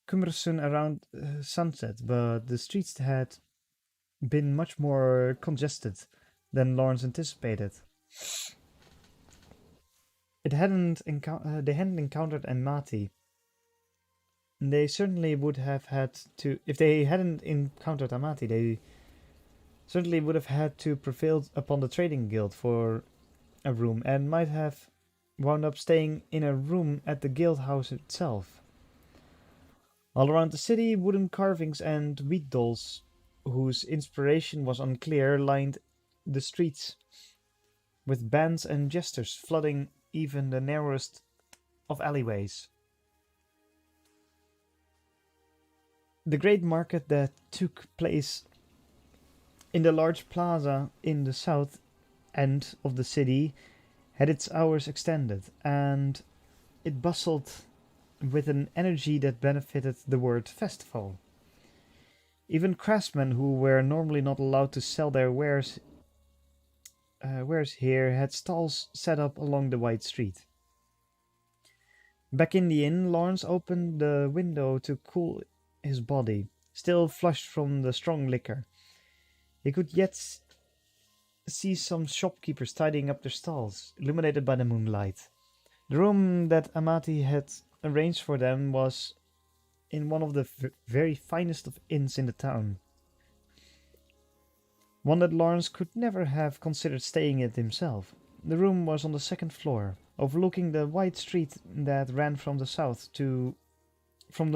Cumberson around sunset, but the streets had been much more congested than Lawrence anticipated. They hadn't encountered Amati. They certainly would have had to, if they hadn't encountered Amati, they certainly would have had to prevail upon the trading guild for a room, and might have wound up staying in a room at the guild house itself. All around the city, wooden carvings and wheat dolls, whose inspiration was unclear, lined the streets, with bands and jesters flooding even the narrowest of alleyways. The great market that took place in the large plaza in the south end of the city had its hours extended, and it bustled with an energy that benefited the word festival. Even craftsmen who were normally not allowed to sell their wares here had stalls set up along the wide street. Back in the inn, Lawrence opened the window to cool his body, still flushed from the strong liquor. He could yet see some shopkeepers tidying up their stalls, illuminated by the moonlight. The room that Amati had arranged for them was in one of the very finest of inns in the town. One that Lawrence could never have considered staying at himself. The room was on the second floor, overlooking the wide street that ran from the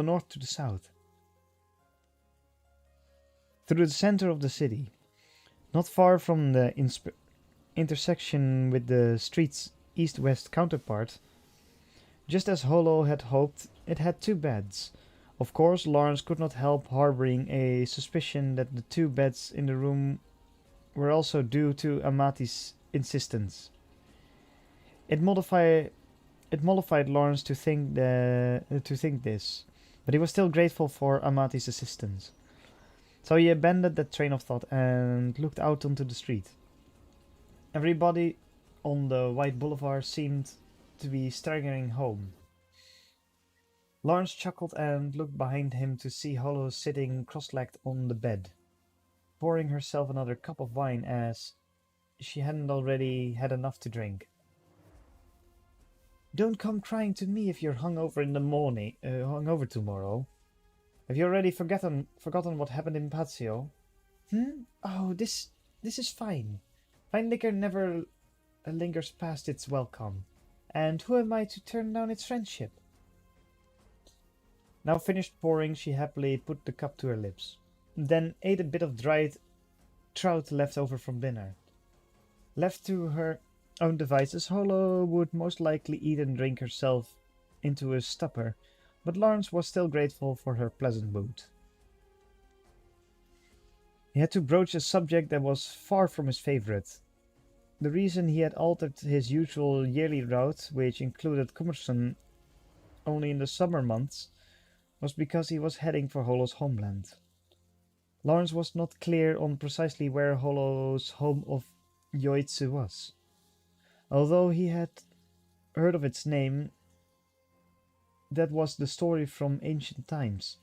north to the south, through the center of the city. Not far from the intersection with the street's east-west counterpart, just as Hollow had hoped, it had two beds. Of course, Lawrence could not help harboring a suspicion that the two beds in the room were also due to Amati's insistence. It mollified Lawrence to think this, but he was still grateful for Amati's assistance. So he abandoned that train of thought and looked out onto the street. Everybody on the wide boulevard seemed to be staggering home. Lawrence chuckled and looked behind him to see Hollow sitting cross-legged on the bed, pouring herself another cup of wine as she hadn't already had enough to drink. Don't come crying to me if you're hungover tomorrow. Have you already forgotten what happened in Pazio? Oh, this is fine. Fine liquor never lingers past its welcome. And who am I to turn down its friendship? Now finished pouring, she happily put the cup to her lips, then ate a bit of dried trout left over from dinner. Left to her own devices, Hollow would most likely eat and drink herself into a stupor, but Lawrence was still grateful for her pleasant mood. He had to broach a subject that was far from his favorite. The reason he had altered his usual yearly route, which included Cumberson only in the summer months, was because he was heading for Hollow's homeland. Lawrence was not clear on precisely where Hollow's home of Yoitsu was. Although he had heard of its name, that was the story from ancient times,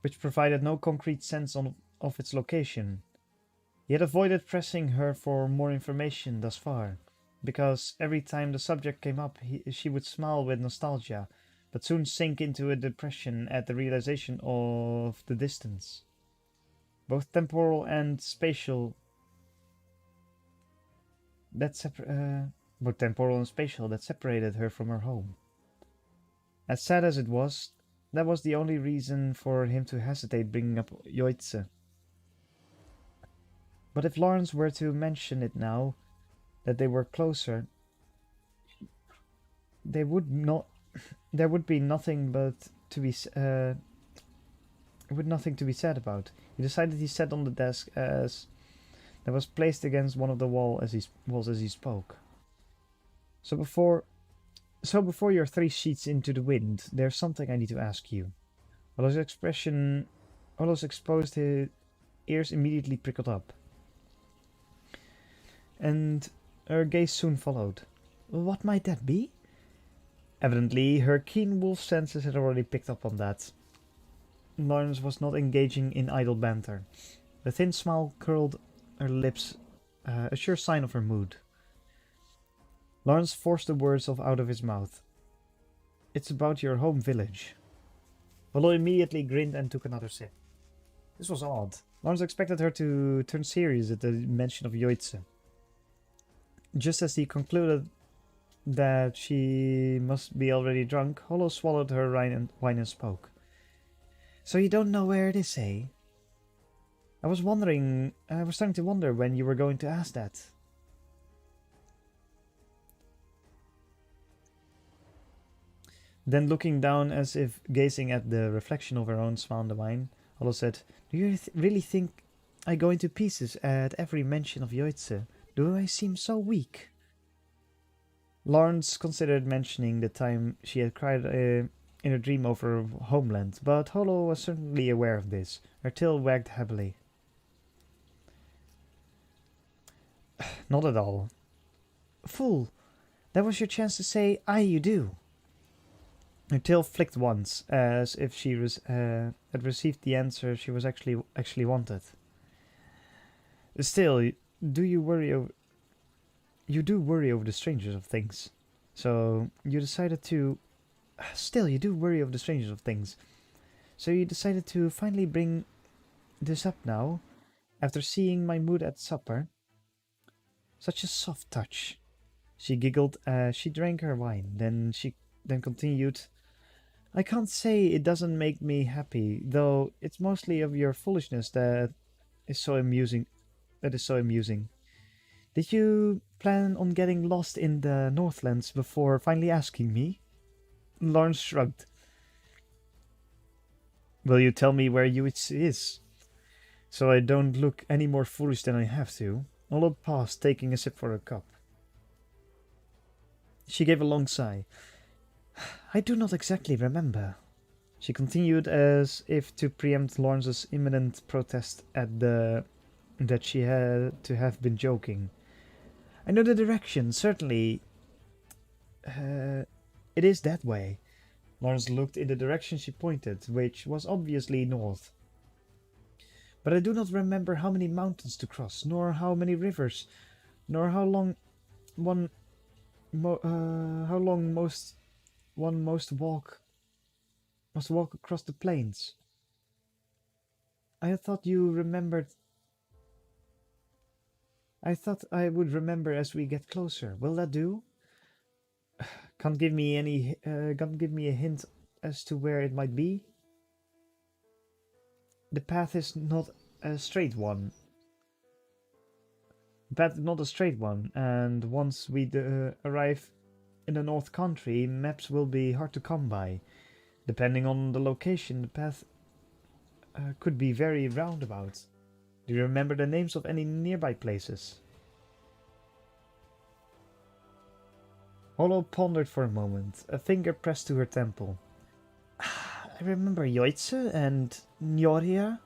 which provided no concrete sense of its location. He had avoided pressing her for more information thus far, because every time the subject came up, she would smile with nostalgia, but soon sink into a depression at the realization of the distance, both temporal and spatial, that separated her from her home. As sad as it was, that was the only reason for him to hesitate bringing up Yoitze. But if Lawrence were to mention it now, that they were closer, they would not. There would be nothing but to be. With nothing to be said about. He decided he sat on the desk as that was placed against one of the walls as he spoke. So before you're 3 sheets into the wind, there's something I need to ask you. Olo's exposed his ears immediately prickled up, and her gaze soon followed. What might that be? Evidently, her keen wolf senses had already picked up on that. Lawrence was not engaging in idle banter. The thin smile curled her lips, a sure sign of her mood. Lawrence forced the words out of his mouth. It's about your home village. Olo immediately grinned and took another sip. This was odd. Lawrence expected her to turn serious at the mention of Yoitze. Just as he concluded that she must be already drunk, Holo swallowed her wine and spoke. So you don't know where it is, eh? I was starting to wonder when you were going to ask that. Then looking down as if gazing at the reflection of her own smile in the wine, Holo said, Do you really think I go into pieces at every mention of Yoitze? Do I seem so weak? Lawrence considered mentioning the time she had cried in a dream over her homeland, but Holo was certainly aware of this. Her tail wagged heavily. Not at all. Fool! That was your chance to say, aye, you do. Her tail flicked once, as if she had received the answer she was actually wanted. Still, you do worry over the strangers of things. So you decided to... Still, you do worry over the strangers of things. So you decided to finally bring this up now, after seeing my mood at supper. Such a soft touch. She giggled as she drank her wine. Then continued, I can't say it doesn't make me happy, though it's mostly of your foolishness that is so amusing. Did you plan on getting lost in the Northlands before finally asking me? Lawrence shrugged. Will you tell me where it is? So I don't look any more foolish than I have to. Olo paused, taking a sip for her cup. She gave a long sigh. I do not exactly remember. She continued as if to preempt Lawrence's imminent protest at that she had to have been joking. I know the direction, certainly. It is that way. Lawrence looked in the direction she pointed, which was obviously north. But I do not remember how many mountains to cross, nor how many rivers, nor how long one must walk across the plains. I thought you remembered. I thought I would remember as we get closer. Will that do? Can't give me a hint as to where it might be? The path is not a straight one. And once we arrive in the North Country, maps will be hard to come by. Depending on the location, the path could be very roundabout. Do you remember the names of any nearby places? Holo pondered for a moment, a finger pressed to her temple. I remember Yoitze and Nyohira,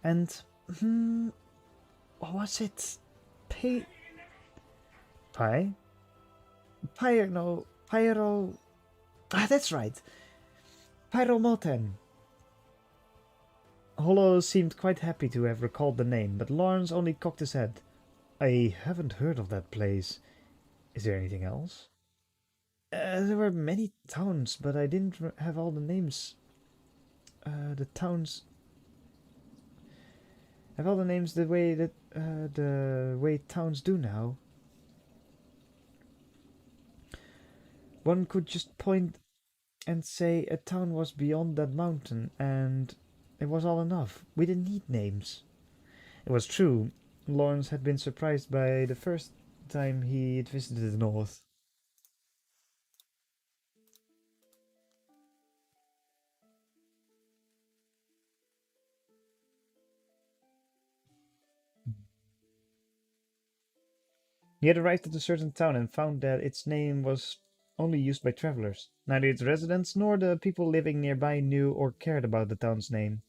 and what was it? Pyro. Ah, that's right. Pyromoten. Hollow seemed quite happy to have recalled the name, but Lawrence only cocked his head. I haven't heard of that place. Is there anything else? There were many towns, but I didn't have all the names. The towns have all the names the way towns do now. One could just point and say a town was beyond that mountain, and it was all enough. We didn't need names. It was true. Lawrence had been surprised by the first time he had visited the north. He had arrived at a certain town and found that its name was only used by travelers. Neither its residents nor the people living nearby knew or cared about the town's name.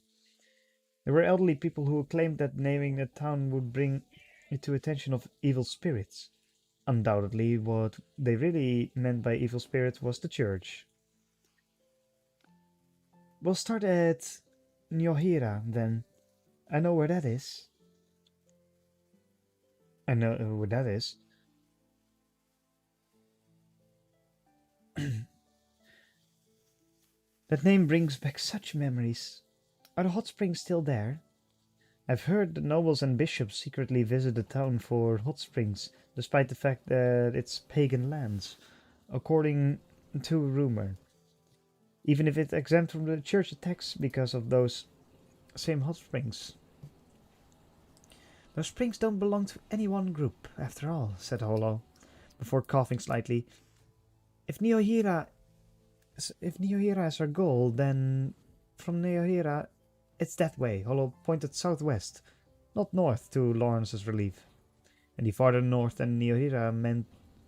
There were elderly people who claimed that naming the town would bring it to attention of evil spirits. Undoubtedly, what they really meant by evil spirits was the church. We'll start at Nyohira, then. I know where that is. I know where that is. That name brings back such memories. Are the hot springs still there? I've heard the nobles and bishops secretly visit the town for hot springs, despite the fact that it's pagan lands, according to rumor. Even if it's exempt from the church attacks because of those same hot springs. Those springs don't belong to any one group, after all, said Holo, before coughing slightly. If Niohira is our goal, then from Niohira it's that way. Holo pointed southwest, not north, to Lawrence's relief. Any farther north than Niohira meant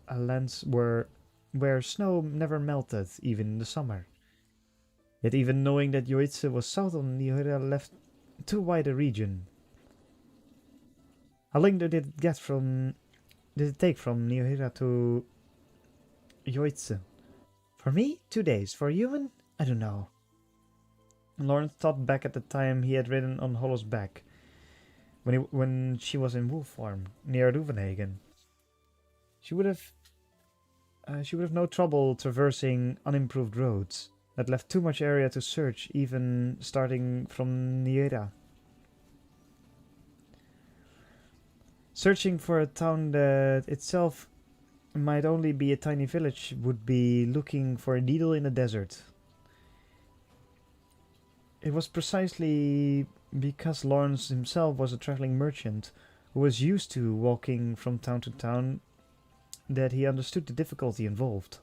a lands where snow never melted, even in the summer. Yet even knowing that Yoitse was south of Niohira left too wide a region. How long did it take from Niohira to Yoitse? For me, 2 days. For a human, I don't know. Lawrence thought back at the time he had ridden on Holo's back, when she was in wolf form near Ruvenhagen. She would have no trouble traversing unimproved roads that left too much area to search, even starting from Niera. Searching for a town that itself might only be a tiny village would be looking for a needle in a desert. It was precisely because Lawrence himself was a traveling merchant who was used to walking from town to town that he understood the difficulty involved.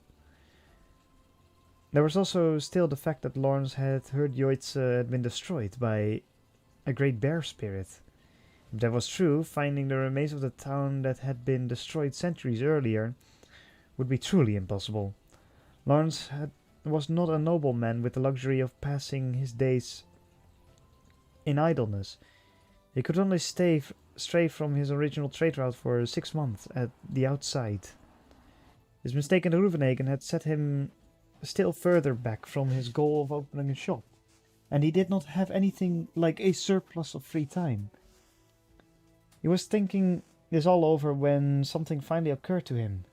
There was also still the fact that Lawrence had heard Yoitse had been destroyed by a great bear spirit. If that was true, finding the remains of the town that had been destroyed centuries earlier would be truly impossible. Lawrence was not a nobleman with the luxury of passing his days in idleness. He could only stray from his original trade route for 6 months at the outside. His mistake in Ruvenhagen had set him still further back from his goal of opening a shop, and he did not have anything like a surplus of free time. He was thinking this all over when something finally occurred to him.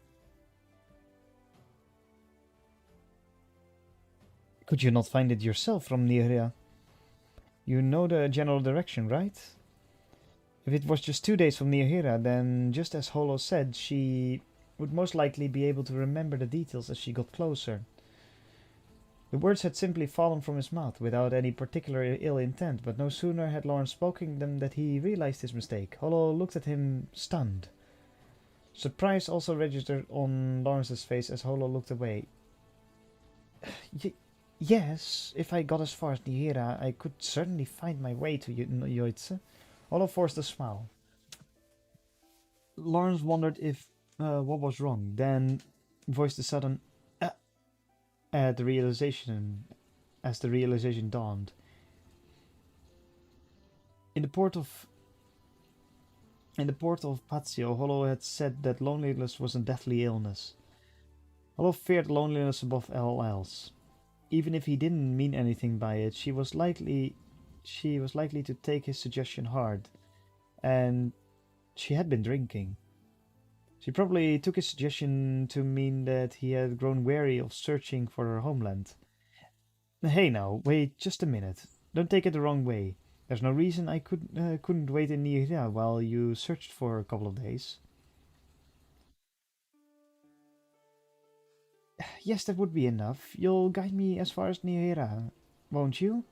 Could you not find it yourself from Nigeria? You know the general direction, right? If it was just 2 days from Niagara, then just as Holo said, she would most likely be able to remember the details as she got closer. The words had simply fallen from his mouth without any particular ill intent, but no sooner had Lawrence spoken them that he realized his mistake. Holo looked at him, stunned. Surprise also registered on Lawrence's face as Holo looked away. Yes, if I got as far as Nihira, I could certainly find my way to Yoitse. Holo forced a smile. Lawrence wondered if what was wrong, then voiced a sudden at the realization as the realization dawned. In the port of Pazio, Holo had said that loneliness was a deathly illness. Holo feared loneliness above all else. Even if he didn't mean anything by it, she was likely she was likely to take his suggestion hard, and she had been drinking. She probably took his suggestion to mean that he had grown weary of searching for her homeland. Hey now, wait just a minute. Don't take it the wrong way. There's no reason I couldn't wait in Nigeria while you searched for a couple of days. Yes, that would be enough. You'll guide me as far as Nigeria, won't you?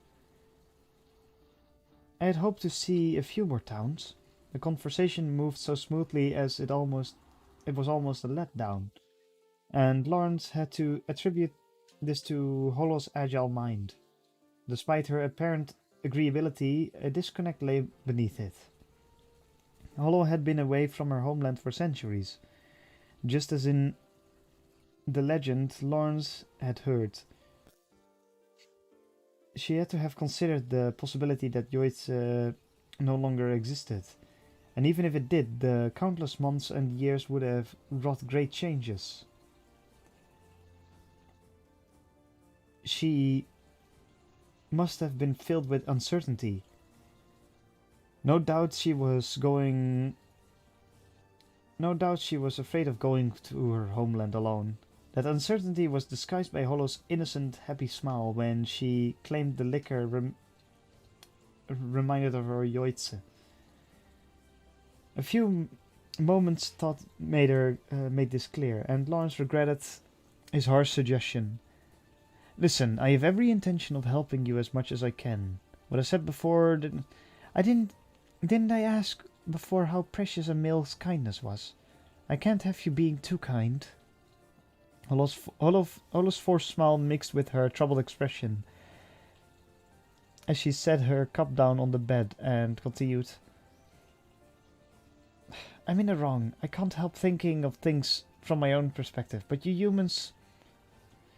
I had hoped to see a few more towns. The conversation moved so smoothly as it was almost a letdown, and Lawrence had to attribute this to Hollow's agile mind. Despite her apparent agreeability, a disconnect lay beneath it. Hollow had been away from her homeland for centuries, just as in the legend Lawrence had heard. She had to have considered the possibility that Yoitz no longer existed. And even if it did, the countless months and years would have wrought great changes. She must have been filled with uncertainty. No doubt she was afraid of going to her homeland alone. That uncertainty was disguised by Hollow's innocent, happy smile when she claimed the liquor reminded of her Yoitze. A few moments thought made this clear, and Lawrence regretted his harsh suggestion. Listen, I have every intention of helping you as much as I can. What I said before, didn't I ask before how precious a male's kindness was? I can't have you being too kind. Hollow's forced smile mixed with her troubled expression as she set her cup down on the bed and continued. I'm in the wrong. I can't help thinking of things from my own perspective, but you humans,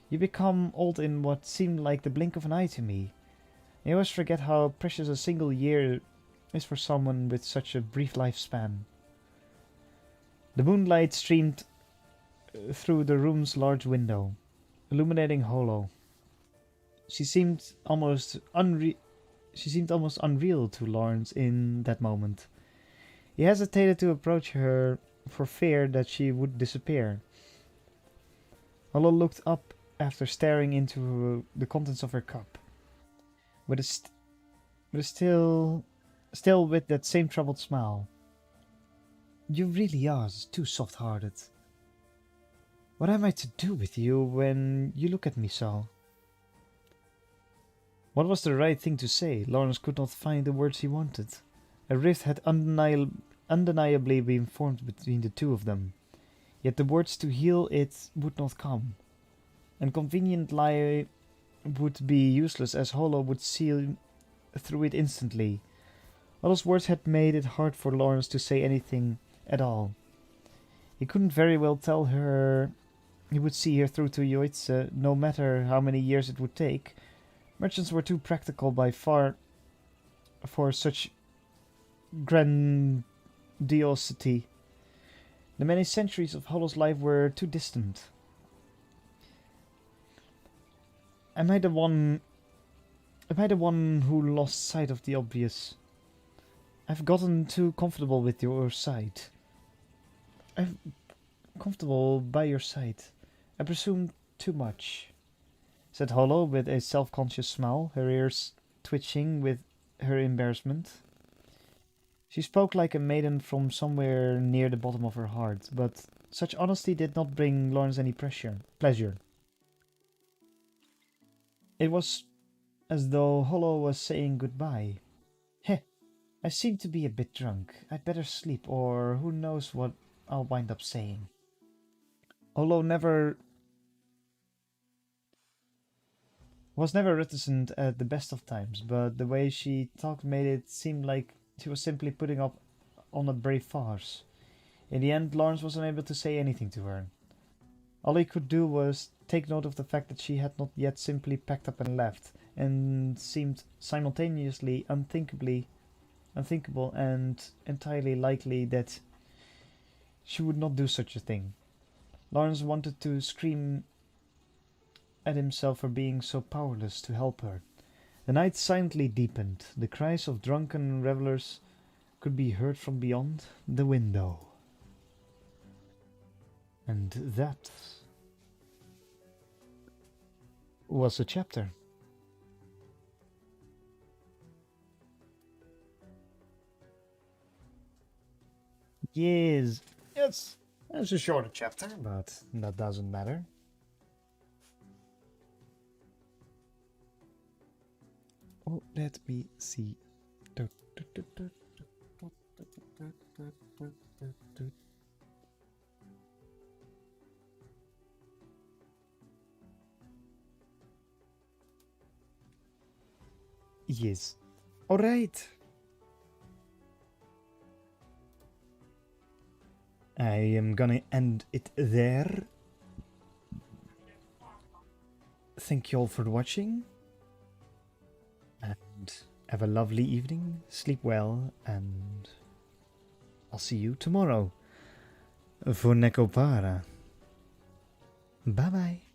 you become old in what seemed like the blink of an eye to me. I always forget how precious a single year is for someone with such a brief lifespan. The moonlight streamed through the room's large window, illuminating Hollow. She seemed almost unreal to Lawrence in that moment. He hesitated to approach her for fear that she would disappear. Hollow looked up after staring into the contents of her cup, with still with that same troubled smile. You really are too soft-hearted. What am I to do with you when you look at me so? What was the right thing to say? Lawrence could not find the words he wanted. A rift had undeniably been formed between the two of them, yet the words to heal it would not come. A convenient lie would be useless, as Hollow would see through it instantly. Hollow's words had made it hard for Lawrence to say anything at all. He couldn't very well tell her he would see her through to Yoitze, no matter how many years it would take. Merchants were too practical by far for such grandiosity. The many centuries of Hollow's life were too distant. Am I the one who lost sight of the obvious? I've gotten too comfortable with your side. I'm comfortable by your side. I presume too much, said Hollow with a self-conscious smile, her ears twitching with her embarrassment. She spoke like a maiden from somewhere near the bottom of her heart, but such honesty did not bring Lawrence any pleasure. It was as though Hollow was saying goodbye. Heh, I seem to be a bit drunk. I'd better sleep, or who knows what I'll wind up saying. Hollow was never reticent at the best of times, but the way she talked made it seem like she was simply putting up on a brave farce. In the end, Lawrence was unable to say anything to her. All he could do was take note of the fact that she had not yet simply packed up and left, and seemed simultaneously unthinkable and entirely likely that she would not do such a thing. Lawrence wanted to scream at himself for being so powerless to help her. The night silently deepened. The cries of drunken revelers could be heard from beyond the window. And that was a chapter. Yes, it's a shorter chapter, but that doesn't matter. Oh, let me see. Yes. All right. I am gonna end it there. Thank you all for watching. And have a lovely evening. Sleep well. And I'll see you tomorrow for Nekopara. Bye bye.